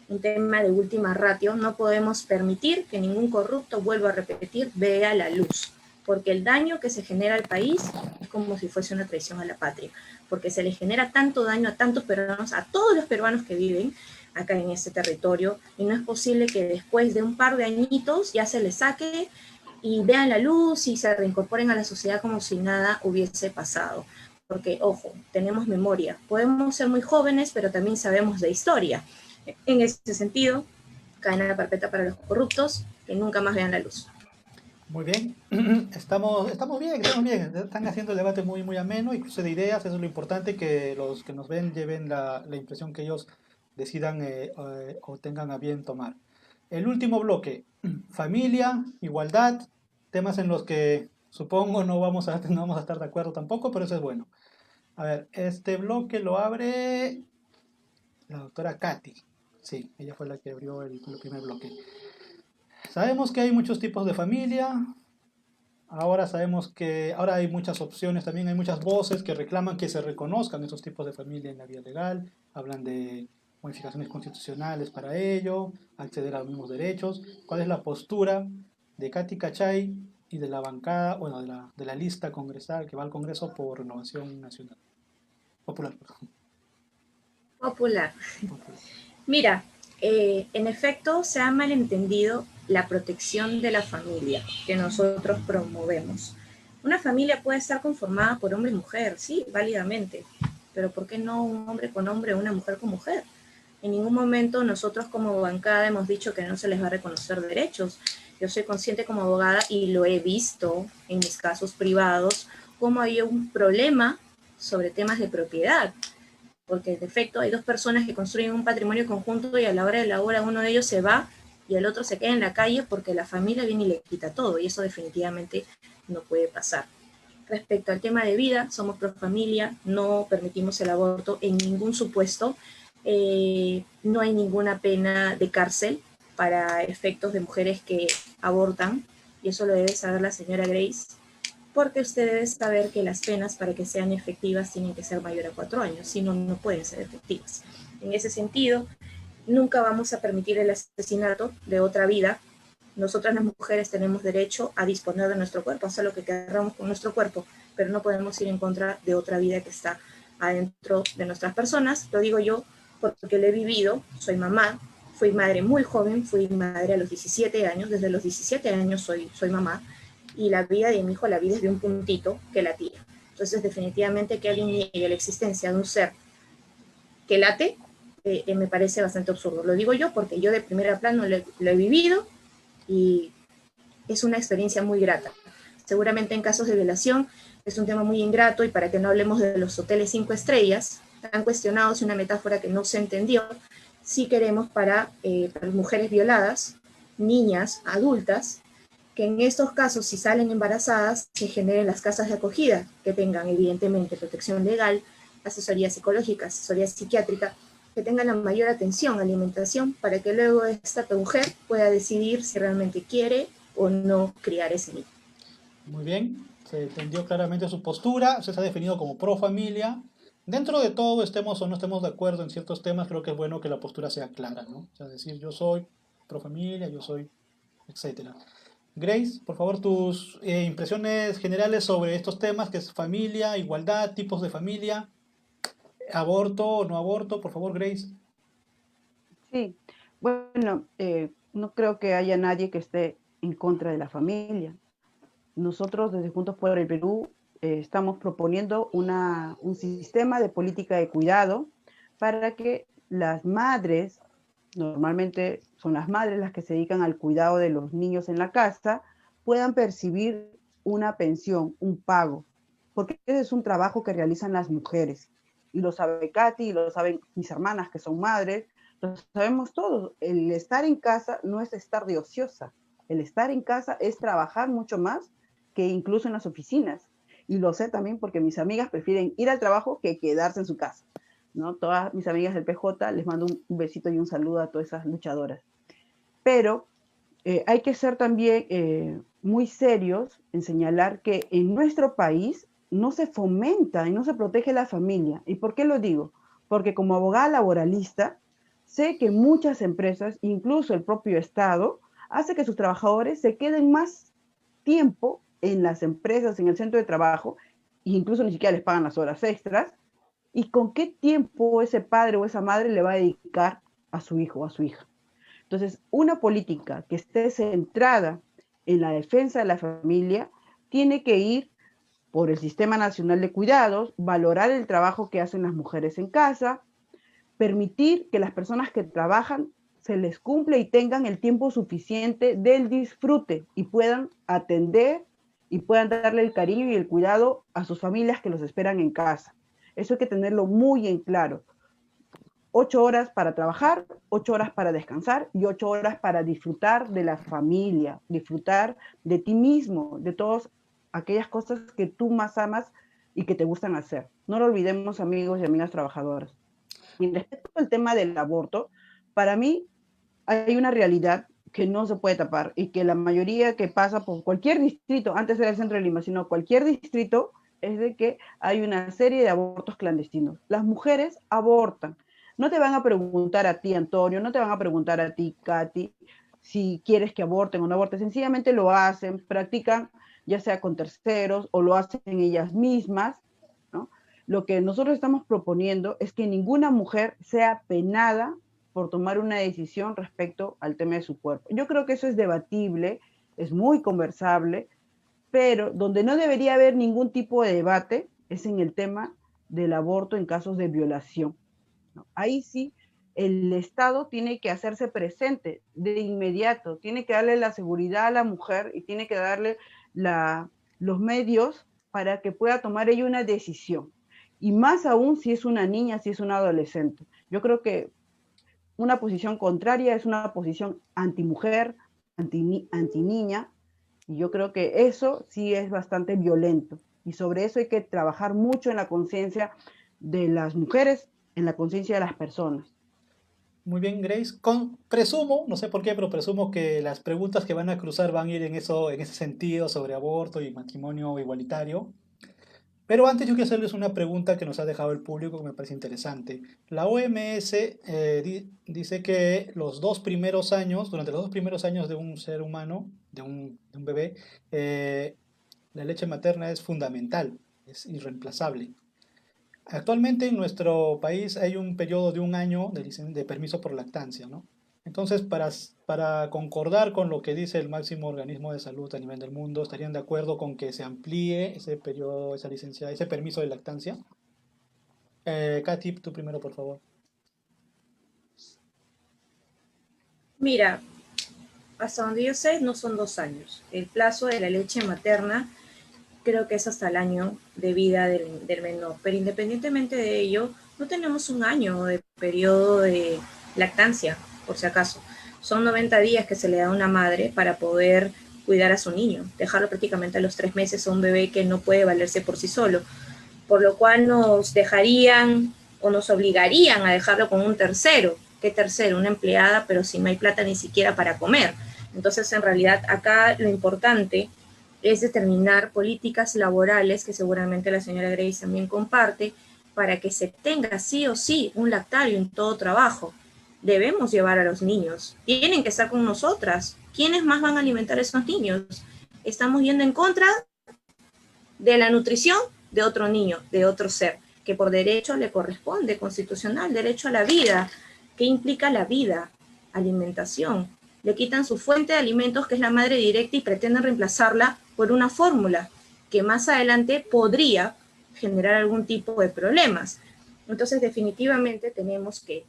Speaker 2: un tema de última ratio, no podemos permitir que ningún corrupto, vuelva a repetir, vea la luz, porque el daño que se genera al país es como si fuese una traición a la patria, porque se le genera tanto daño a tantos peruanos, a todos los peruanos que viven acá en este territorio, y no es posible que después de un par de añitos ya se les saque y vean la luz y se reincorporen a la sociedad como si nada hubiese pasado. Porque, ojo, tenemos memoria. Podemos ser muy jóvenes, pero también sabemos de historia. En ese sentido, cadena perpetua para los corruptos, que nunca más vean la luz.
Speaker 1: Muy bien. Estamos bien, estamos bien. Están haciendo el debate muy ameno y cruce de ideas. Eso es lo importante, que los que nos ven lleven la impresión que ellos decidan o tengan a bien tomar. El último bloque, familia, igualdad, temas en los que supongo no vamos a estar de acuerdo tampoco, pero eso es bueno. A ver, este bloque lo abre la doctora Katy. Sí, ella fue la que abrió el primer bloque. Sabemos que hay muchos tipos de familia. Ahora sabemos que ahora hay muchas opciones, también hay muchas voces que reclaman que se reconozcan esos tipos de familia en la vía legal. Hablan de modificaciones constitucionales para ello, acceder a los mismos derechos. ¿Cuál es la postura de Katy Cachay y de la bancada, bueno, de la lista congresal que va al Congreso por Renovación Nacional? Popular, perdón.
Speaker 2: Popular.
Speaker 1: Popular.
Speaker 2: Mira, en efecto, se ha malentendido la protección de la familia que nosotros promovemos. Una familia puede estar conformada por hombre y mujer, sí, válidamente, pero ¿por qué no un hombre con hombre o una mujer con mujer? En ningún momento nosotros como bancada hemos dicho que no se les va a reconocer derechos. Yo soy consciente como abogada y lo he visto en mis casos privados, cómo hay un problema sobre temas de propiedad, porque en efecto hay dos personas que construyen un patrimonio conjunto y a la hora de la hora uno de ellos se va y el otro se queda en la calle porque la familia viene y le quita todo, y eso definitivamente no puede pasar. Respecto al tema de vida, somos pro familia, no permitimos el aborto en ningún supuesto, no hay ninguna pena de cárcel para efectos de mujeres que abortan, y eso lo debe saber la señora Grace. porque usted debe saber que las penas para que sean efectivas tienen que ser mayor a 4 años, si no, no pueden ser efectivas. En ese sentido, nunca vamos a permitir el asesinato de otra vida. Nosotras las mujeres tenemos derecho a disponer de nuestro cuerpo, hacer lo que queramos con nuestro cuerpo, pero no podemos ir en contra de otra vida que está adentro de nuestras personas. Lo digo yo porque lo he vivido, soy mamá, fui madre muy joven, fui madre a los 17 años, desde los 17 años soy mamá, y la vida de mi hijo la vi desde un puntito que latía. Entonces, definitivamente que alguien niegue la existencia de un ser que late, me parece bastante absurdo. Lo digo yo porque yo de primera plano lo he vivido y es una experiencia muy grata. Seguramente en casos de violación es un tema muy ingrato, y para que no hablemos de los hoteles 5 estrellas, tan cuestionados, una metáfora que no se entendió, sí queremos para mujeres violadas, niñas, adultas, que en estos casos, si salen embarazadas, se generen las casas de acogida, que tengan evidentemente protección legal, asesoría psicológica, asesoría psiquiátrica, que tengan la mayor atención, alimentación, para que luego esta mujer pueda decidir si realmente quiere o no criar ese niño.
Speaker 1: Muy bien, se entendió claramente su postura, usted se ha definido como pro familia. Dentro de todo, estemos o no estemos de acuerdo en ciertos temas, creo que es bueno que la postura sea clara, ¿no? O sea, decir yo soy pro familia, yo soy, etcétera. Grace, por favor, tus impresiones generales sobre estos temas, que es familia, igualdad, tipos de familia, aborto o no aborto, por favor, Grace.
Speaker 3: Sí, bueno, no creo que haya nadie que esté en contra de la familia. Nosotros desde Juntos por el Perú estamos proponiendo un sistema de política de cuidado para que las madres, normalmente son las madres las que se dedican al cuidado de los niños en la casa, puedan percibir una pensión, un pago, porque ese es un trabajo que realizan las mujeres. Y lo sabe Katy, y lo saben mis hermanas que son madres, lo sabemos todos. El estar en casa no es estar de ociosa. El estar en casa es trabajar mucho más que incluso en las oficinas. Y lo sé también porque mis amigas prefieren ir al trabajo que quedarse en su casa, ¿no? Todas mis amigas del PJ, les mando un besito y un saludo a todas esas luchadoras. Pero hay que ser también muy serios en señalar que en nuestro país no se fomenta y no se protege la familia. ¿Y por qué lo digo? Porque como abogada laboralista, sé que muchas empresas, incluso el propio Estado, hace que sus trabajadores se queden más tiempo en las empresas, en el centro de trabajo, e incluso ni siquiera les pagan las horas extras. ¿Y con qué tiempo ese padre o esa madre le va a dedicar a su hijo o a su hija? Entonces, una política que esté centrada en la defensa de la familia tiene que ir por el Sistema Nacional de Cuidados, valorar el trabajo que hacen las mujeres en casa, permitir que las personas que trabajan se les cumpla y tengan el tiempo suficiente del disfrute y puedan atender y puedan darle el cariño y el cuidado a sus familias que los esperan en casa. Eso hay que tenerlo muy en claro. 8 horas para trabajar, 8 horas para descansar y 8 horas para disfrutar de la familia, disfrutar de ti mismo, de todas aquellas cosas que tú más amas y que te gustan hacer. No lo olvidemos, amigos y amigas trabajadoras. Y respecto al tema del aborto, para mí hay una realidad que no se puede tapar y que la mayoría que pasa por cualquier distrito, antes era el centro de Lima, sino cualquier distrito, es de que hay una serie de abortos clandestinos. Las mujeres abortan. No te van a preguntar a ti, Antonio, no te van a preguntar a ti, Katy, si quieres que aborten o no aborten. Sencillamente lo hacen, practican ya sea con terceros o lo hacen ellas mismas, ¿no? Lo que nosotros estamos proponiendo es que ninguna mujer sea penada por tomar una decisión respecto al tema de su cuerpo. Yo creo que eso es debatible, es muy conversable, pero donde no debería haber ningún tipo de debate es en el tema del aborto en casos de violación, ¿no? Ahí sí, el Estado tiene que hacerse presente de inmediato, tiene que darle la seguridad a la mujer y tiene que darle los medios para que pueda tomar ella una decisión. Y más aún si es una niña, si es una adolescente. Yo creo que una posición contraria es una posición antimujer, anti-niña, y yo creo que eso sí es bastante violento. Y sobre eso hay que trabajar mucho en la conciencia de las mujeres, en la conciencia de las personas.
Speaker 1: Muy bien, Grace. Presumo, no sé por qué, pero presumo que las preguntas que van a cruzar van a ir en eso, en ese sentido sobre aborto y matrimonio igualitario. Pero antes yo quiero hacerles una pregunta que nos ha dejado el público que me parece interesante. La OMS dice que durante los dos primeros años de un ser humano, de un bebé, eh, la leche materna es fundamental, es irreemplazable. Actualmente en nuestro país hay un periodo de un año de permiso por lactancia, ¿no? Entonces, para concordar con lo que dice el máximo organismo de salud a nivel del mundo, ¿estarían de acuerdo con que se amplíe ese periodo, esa licencia, ese permiso de lactancia? Katy, tú primero, por favor.
Speaker 2: Mira, hasta donde yo sé, no son 2 años. El plazo de la leche materna creo que es hasta el año de vida del menor. Pero independientemente de ello, no tenemos un año de periodo de lactancia, por si acaso. Son 90 días que se le da a una madre para poder cuidar a su niño, dejarlo prácticamente a los 3 meses a un bebé que no puede valerse por sí solo, por lo cual nos dejarían o nos obligarían a dejarlo con un tercero. ¿Qué tercero? Una empleada, pero si no hay plata ni siquiera para comer. Entonces, en realidad, acá lo importante es determinar políticas laborales, que seguramente la señora Grace también comparte, para que se tenga sí o sí un lactario en todo trabajo. Debemos llevar a los niños, tienen que estar con nosotras. ¿Quiénes más van a alimentar a esos niños? Estamos yendo en contra de la nutrición de otro niño, de otro ser, que por derecho le corresponde, constitucional, derecho a la vida. ¿Qué implica la vida? Alimentación. Le quitan su fuente de alimentos, que es la madre directa, y pretenden reemplazarla por una fórmula que más adelante podría generar algún tipo de problemas. Entonces, definitivamente tenemos que,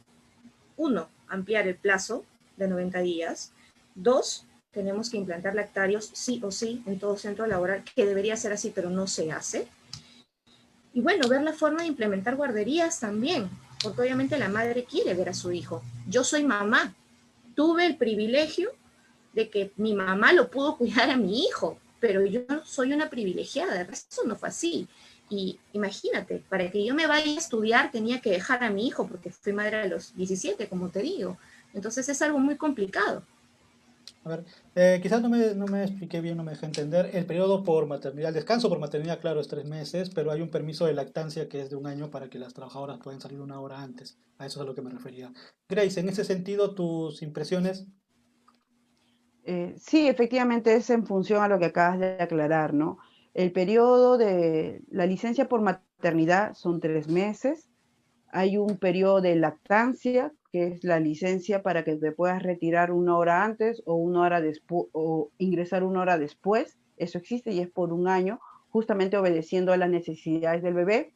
Speaker 2: uno, ampliar el plazo de 90 días. Dos, tenemos que implantar lactarios sí o sí en todo centro laboral, que debería ser así, pero no se hace. Y bueno, ver la forma de implementar guarderías también, porque obviamente la madre quiere ver a su hijo. Yo soy mamá, tuve el privilegio de que mi mamá lo pudo cuidar a mi hijo, pero yo no soy una privilegiada, eso no fue así. Y imagínate, para que yo me vaya a estudiar tenía que dejar a mi hijo, porque fui madre a los 17, como te digo. Entonces es algo muy complicado.
Speaker 1: A ver, quizás no me expliqué bien, no me dejé entender. El periodo por maternidad, el descanso por maternidad, claro, es 3 meses, pero hay un permiso de lactancia que es de un año para que las trabajadoras puedan salir una hora antes. A eso es a lo que me refería. Grace, en ese sentido, tus impresiones.
Speaker 3: Sí, efectivamente es en función a lo que acabas de aclarar, ¿no? El periodo de la licencia por maternidad son 3 meses. Hay un periodo de lactancia, que es la licencia para que te puedas retirar una hora antes o una hora después o ingresar una hora después. Eso existe y es por un año, justamente obedeciendo a las necesidades del bebé.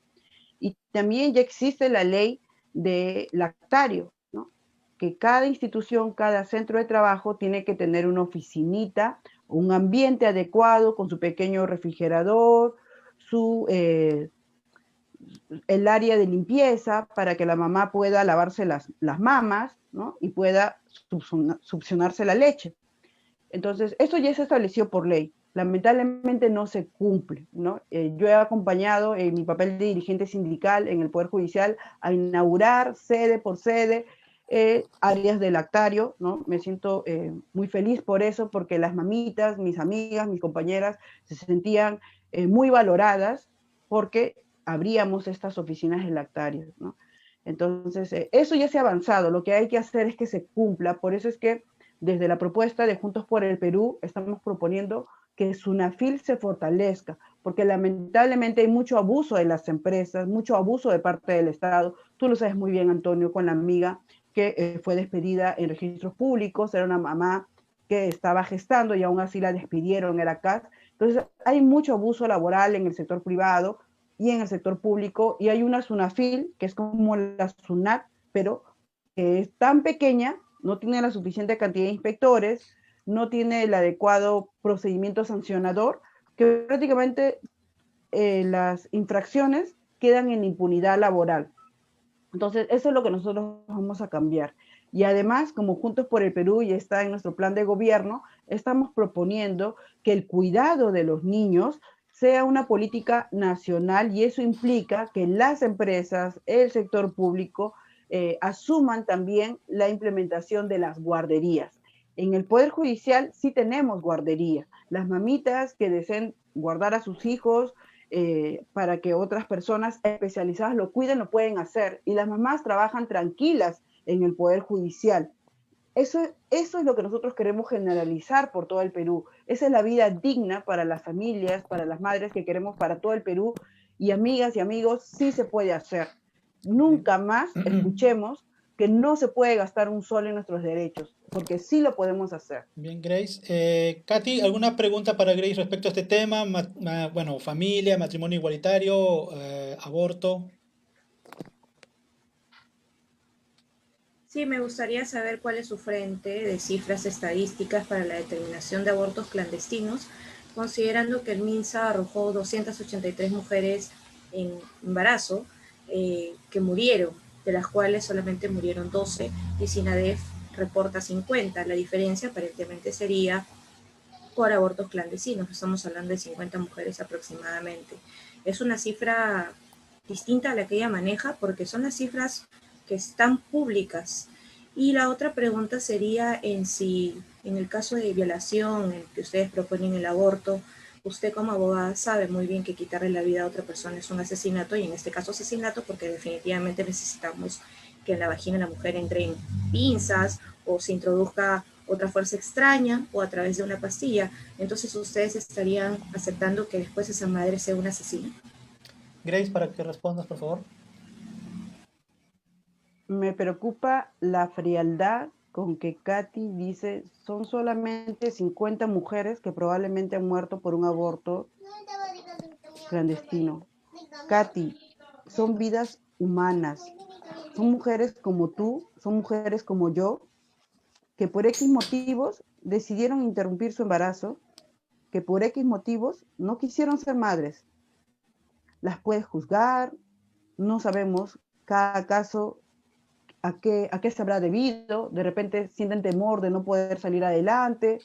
Speaker 3: Y también ya existe la ley de lactario, ¿no? Que cada institución, cada centro de trabajo tiene que tener una oficinita, un ambiente adecuado con su pequeño refrigerador, su el área de limpieza para que la mamá pueda lavarse las mamas, ¿no? Y pueda succionarse la leche. Entonces, eso ya se estableció por ley. Lamentablemente no se cumple, ¿no? Yo he acompañado en mi papel de dirigente sindical en el Poder Judicial a inaugurar sede por sede áreas de lactario, ¿no? Me siento muy feliz por eso, porque las mamitas, mis amigas, mis compañeras se sentían muy valoradas porque abríamos estas oficinas de lactario, ¿no? Entonces, eso ya se ha avanzado, lo que hay que hacer es que se cumpla, por eso es que desde la propuesta de Juntos por el Perú estamos proponiendo que SUNAFIL se fortalezca, porque lamentablemente hay mucho abuso de las empresas, mucho abuso de parte del Estado. Tú lo sabes muy bien, Antonio, con la amiga que fue despedida en registros públicos, era una mamá que estaba gestando y aún así la despidieron, era CAS. Entonces hay mucho abuso laboral en el sector privado y en el sector público, y hay una SUNAFIL, que es como la SUNAT, pero es tan pequeña, no tiene la suficiente cantidad de inspectores, no tiene el adecuado procedimiento sancionador, que prácticamente las infracciones quedan en impunidad laboral. Entonces, eso es lo que nosotros vamos a cambiar. Y además, como Juntos por el Perú y está en nuestro plan de gobierno, estamos proponiendo que el cuidado de los niños sea una política nacional, y eso implica que las empresas, el sector público, asuman también la implementación de las guarderías. En el Poder Judicial sí tenemos guardería. Las mamitas que deseen guardar a sus hijos para que otras personas especializadas lo cuiden, lo pueden hacer. Y las mamás trabajan tranquilas en el Poder Judicial. Eso es lo que nosotros queremos generalizar por todo el Perú. Esa es la vida digna para las familias, para las madres que queremos para todo el Perú. Y amigas y amigos, sí se puede hacer. Nunca más escuchemos que no se puede gastar un sol en nuestros derechos, porque sí lo podemos hacer.
Speaker 1: Bien, Grace. Katy, ¿alguna pregunta para Grace respecto a este tema? Bueno, familia, matrimonio igualitario, aborto.
Speaker 2: Sí, me gustaría saber cuál es su frente de cifras estadísticas para la determinación de abortos clandestinos, considerando que el MINSA arrojó 283 mujeres en embarazo que murieron, de las cuales solamente murieron 12 y SINADEF reporta 50. La diferencia aparentemente sería por abortos clandestinos, estamos hablando de 50 mujeres aproximadamente. Es una cifra distinta a la que ella maneja porque son las cifras que están públicas. Y la otra pregunta sería en si, en el caso de violación, en que ustedes proponen el aborto, usted como abogada sabe muy bien que quitarle la vida a otra persona es un asesinato, y en este caso asesinato porque definitivamente necesitamos que en la vagina de la mujer entren pinzas o se introduzca otra fuerza extraña o a través de una pastilla. Entonces ustedes estarían aceptando que después esa madre sea una asesina.
Speaker 1: Grace, para que respondas, por favor.
Speaker 3: Me preocupa la frialdad con que Katy dice son solamente 50 mujeres que probablemente han muerto por un aborto clandestino. Katy, son vidas humanas, son mujeres como tú, son mujeres como yo, que por X motivos decidieron interrumpir su embarazo, que por X motivos no quisieron ser madres. Las puedes juzgar, no sabemos cada caso a qué se habrá debido, de repente sienten temor de no poder salir adelante,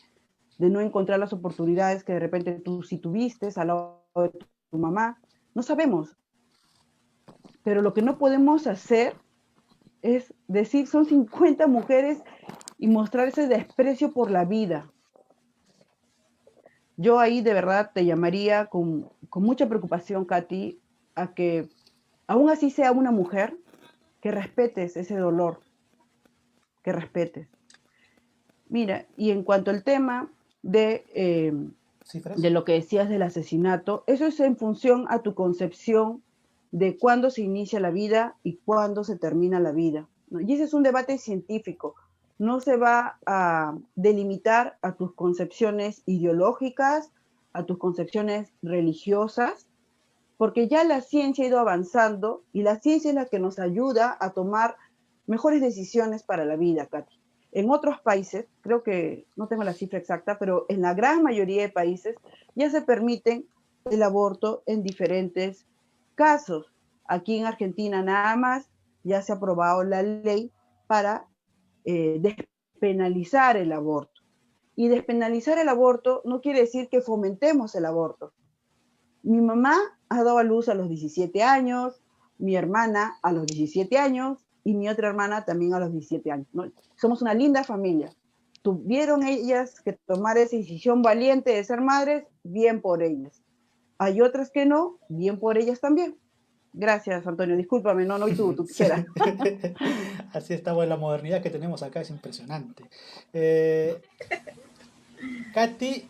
Speaker 3: de no encontrar las oportunidades que de repente tú sí tuviste al lado de tu mamá, no sabemos. Pero lo que no podemos hacer es decir son 50 mujeres y mostrar ese desprecio por la vida. Yo ahí de verdad te llamaría con mucha preocupación, Katy, a que aún así sea una mujer, que respetes ese dolor, que respetes. Mira, y en cuanto al tema de lo que decías del asesinato, eso es en función a tu concepción de cuándo se inicia la vida y cuándo se termina la vida, ¿no? Y ese es un debate científico. No se va a delimitar a tus concepciones ideológicas, a tus concepciones religiosas, porque ya la ciencia ha ido avanzando y la ciencia es la que nos ayuda a tomar mejores decisiones para la vida, Katy. En otros países, creo que no tengo la cifra exacta, pero en la gran mayoría de países ya se permiten el aborto en diferentes casos. Aquí en Argentina nada más ya se ha aprobado la ley para despenalizar el aborto. Y despenalizar el aborto no quiere decir que fomentemos el aborto. Mi mamá ha dado a luz a los 17 años, mi hermana a los 17 años y mi otra hermana también a los 17 años, ¿no? Somos una linda familia. Tuvieron ellas que tomar esa decisión valiente de ser madres, bien por ellas. Hay otras que no, bien por ellas también. Gracias, Antonio. Discúlpame, no tú quieras.
Speaker 1: Así está, bueno, la modernidad que tenemos acá es impresionante. Katy,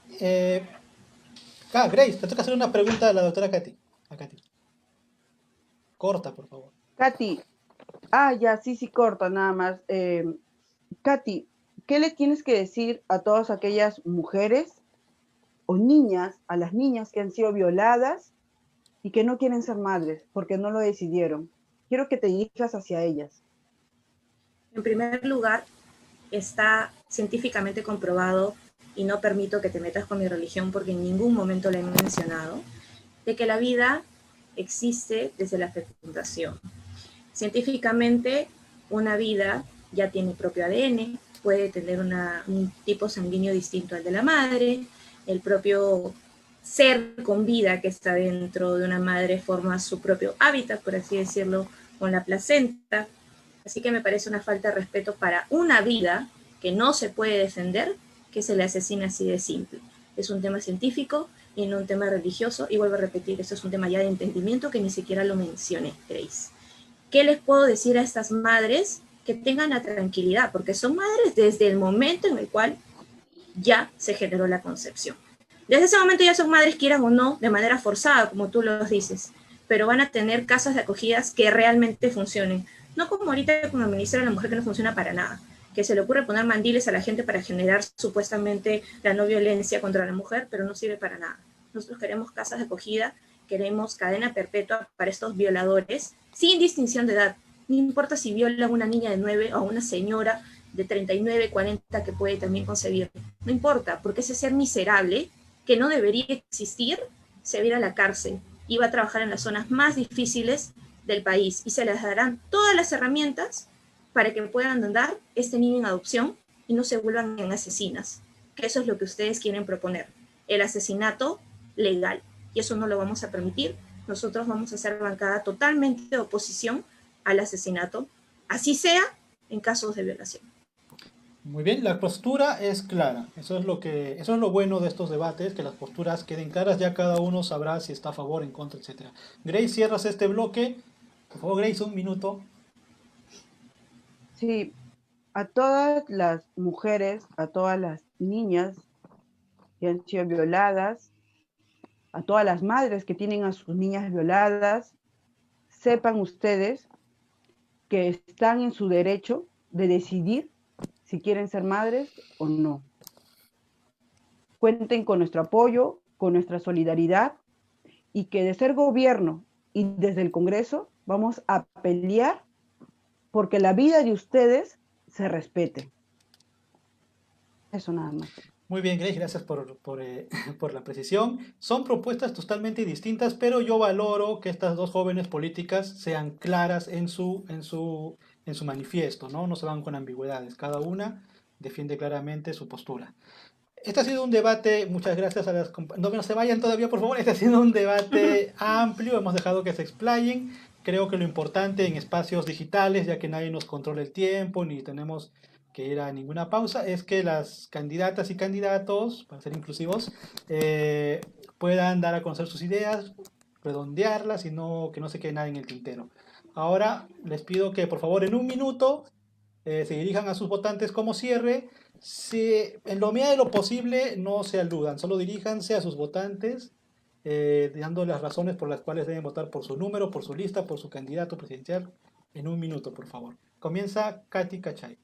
Speaker 1: Grace, te toca hacer una pregunta a la doctora Katy. A Katy. Corta, por favor.
Speaker 3: Katy, ya, sí, corta nada más. Katy, ¿qué le tienes que decir a todas aquellas mujeres o niñas, a las niñas que han sido violadas y que no quieren ser madres porque no lo decidieron? Quiero que te dirijas hacia ellas.
Speaker 2: En primer lugar, está científicamente comprobado, y no permito que te metas con mi religión porque en ningún momento la he mencionado, de que la vida existe desde la fecundación. Científicamente, una vida ya tiene propio ADN, puede tener un tipo sanguíneo distinto al de la madre, el propio ser con vida que está dentro de una madre forma su propio hábitat, por así decirlo, con la placenta. Así que me parece una falta de respeto para una vida que no se puede defender, que se le asesina así de simple. Es un tema científico y no un tema religioso, y vuelvo a repetir, esto es un tema ya de entendimiento que ni siquiera lo mencioné, Grace. ¿Qué les puedo decir a estas madres? Que tengan la tranquilidad, porque son madres desde el momento en el cual ya se generó la concepción. Desde ese momento ya son madres, quieran o no, de manera forzada, como tú lo dices, pero van a tener casas de acogidas que realmente funcionen. No como ahorita con el Ministerio de la Mujer, que no funciona para nada, que se le ocurre poner mandiles a la gente para generar supuestamente la no violencia contra la mujer, pero no sirve para nada. Nosotros queremos casas de acogida, queremos cadena perpetua para estos violadores, sin distinción de edad. No importa si violan a una niña de 9 o a una señora de 39, 40 que puede también concebir. No importa, porque ese ser miserable, que no debería existir, se va a ir a la cárcel y va a trabajar en las zonas más difíciles del país y se les darán todas las herramientas para que puedan dar este niño en adopción y no se vuelvan en asesinas, que eso es lo que ustedes quieren proponer, el asesinato legal, y eso no lo vamos a permitir. Nosotros vamos a hacer bancada totalmente de oposición al asesinato, así sea en casos de violación.
Speaker 1: Muy bien, la postura es clara. Eso es lo bueno de estos debates, que las posturas queden claras, ya cada uno sabrá si está a favor, en contra, etcétera. Grace, cierras este bloque. Por favor, Grace, un minuto.
Speaker 3: Sí, a todas las mujeres, a todas las niñas que han sido violadas, a todas las madres que tienen a sus niñas violadas, sepan ustedes que están en su derecho de decidir si quieren ser madres o no. Cuenten con nuestro apoyo, con nuestra solidaridad, y que de ser gobierno y desde el Congreso vamos a pelear porque la vida de ustedes se respete. Eso nada más.
Speaker 1: Muy bien, Grace, gracias por la precisión. Son propuestas totalmente distintas, pero yo valoro que estas dos jóvenes políticas sean claras en su manifiesto, ¿no? No se van con ambigüedades. Cada una defiende claramente su postura. Este ha sido un debate, muchas gracias a no se vayan todavía, por favor. Este ha sido un debate amplio, hemos dejado que se explayen. Creo que lo importante en espacios digitales, ya que nadie nos controla el tiempo, ni tenemos que ir a ninguna pausa, es que las candidatas y candidatos, para ser inclusivos, puedan dar a conocer sus ideas, redondearlas y que no se quede nada en el tintero. Ahora les pido que por favor en un minuto se dirijan a sus votantes como cierre. Si en lo medida de lo posible no se aludan, solo diríjanse a sus votantes dando las razones por las cuales deben votar por su número, por su lista, por su candidato presidencial. En un minuto, por favor. Comienza Katy Cachay.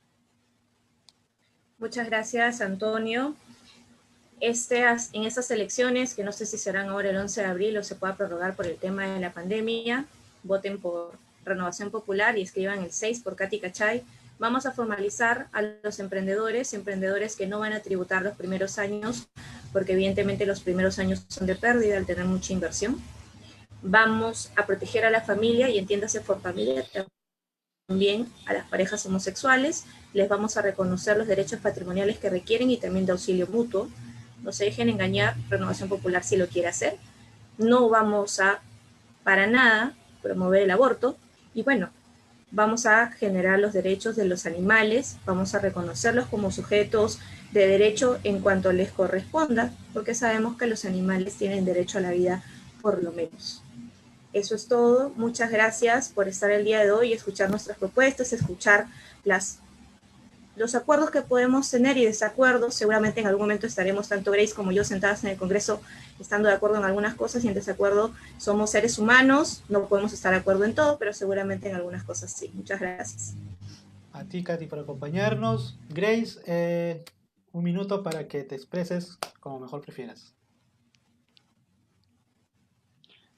Speaker 2: Muchas gracias, Antonio. En estas elecciones, que no sé si serán ahora el 11 de abril o se pueda prorrogar por el tema de la pandemia, voten por Renovación Popular y escriban el 6 por Katy Cachay. Vamos a formalizar a los emprendedores que no van a tributar los primeros años, porque evidentemente los primeros años son de pérdida al tener mucha inversión. Vamos a proteger a la familia, y entiéndase por familia también a las parejas homosexuales. Les vamos a reconocer los derechos patrimoniales que requieren y también de auxilio mutuo. No se dejen engañar, Renovación Popular sí lo quiere hacer. No vamos a, para nada, promover el aborto. Y bueno, vamos a generar los derechos de los animales, vamos a reconocerlos como sujetos de derecho en cuanto les corresponda, porque sabemos que los animales tienen derecho a la vida por lo menos. Eso es todo. Muchas gracias por estar el día de hoy, escuchar nuestras propuestas, escuchar los acuerdos que podemos tener y desacuerdos. Seguramente en algún momento estaremos, tanto Grace como yo, sentadas en el Congreso, estando de acuerdo en algunas cosas y en desacuerdo. Somos seres humanos, no podemos estar de acuerdo en todo, pero seguramente en algunas cosas sí. Muchas gracias.
Speaker 1: A ti, Katy, por acompañarnos. Grace, un minuto para que te expreses como mejor prefieras.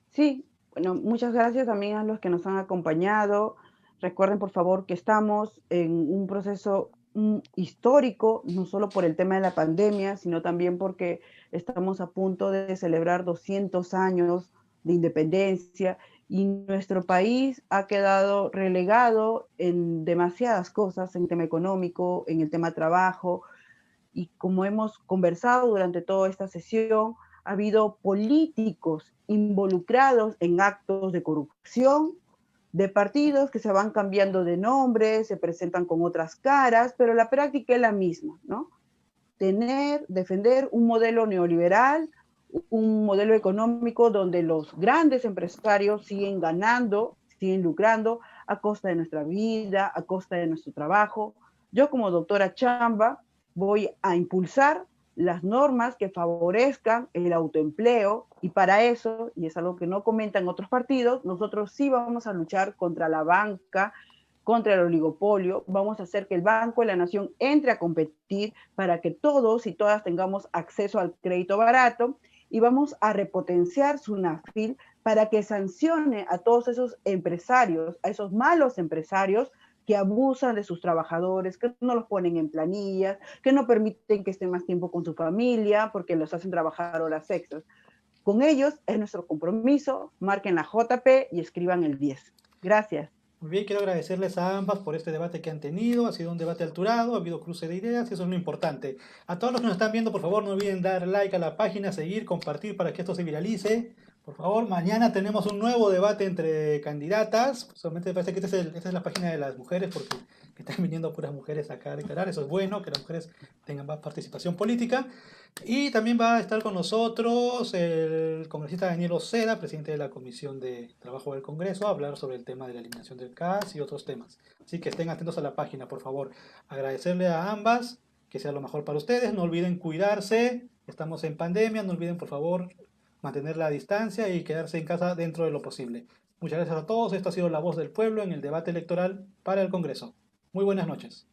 Speaker 3: Sí, bueno, muchas gracias también a los que nos han acompañado. Recuerden, por favor, que estamos en un proceso histórico, no solo por el tema de la pandemia, sino también porque estamos a punto de celebrar 200 años de independencia y nuestro país ha quedado relegado en demasiadas cosas, en el tema económico, en el tema trabajo, y como hemos conversado durante toda esta sesión, ha habido políticos involucrados en actos de corrupción de partidos que se van cambiando de nombre, se presentan con otras caras, pero la práctica es la misma, ¿no? Defender un modelo neoliberal, un modelo económico donde los grandes empresarios siguen ganando, siguen lucrando a costa de nuestra vida, a costa de nuestro trabajo. Yo como doctora Chamba voy a impulsar las normas que favorezcan el autoempleo y para eso, y es algo que no comentan otros partidos, nosotros sí vamos a luchar contra la banca, contra el oligopolio, vamos a hacer que el Banco de la Nación entre a competir para que todos y todas tengamos acceso al crédito barato y vamos a repotenciar SUNAFIL para que sancione a todos esos empresarios, a esos malos empresarios que abusan de sus trabajadores, que no los ponen en planillas, que no permiten que estén más tiempo con su familia porque los hacen trabajar horas extras. Con ellos es nuestro compromiso, marquen la JP y escriban el 10. Gracias.
Speaker 1: Muy bien, quiero agradecerles a ambas por este debate que han tenido. Ha sido un debate alturado, ha habido cruce de ideas y eso es lo importante. A todos los que nos están viendo, por favor, no olviden dar like a la página, seguir, compartir para que esto se viralice. Por favor, mañana tenemos un nuevo debate entre candidatas. Solamente me parece que esta es la página de las mujeres porque están viniendo puras mujeres acá a declarar. Eso es bueno, que las mujeres tengan más participación política. Y también va a estar con nosotros el congresista Daniel Oceda, presidente de la Comisión de Trabajo del Congreso, a hablar sobre el tema de la eliminación del CAS y otros temas. Así que estén atentos a la página, por favor. Agradecerle a ambas, que sea lo mejor para ustedes. No olviden cuidarse, estamos en pandemia, no olviden, por favor, mantener la distancia y quedarse en casa dentro de lo posible. Muchas gracias a todos. Esto ha sido La Voz del Pueblo en el debate electoral para el Congreso. Muy buenas noches.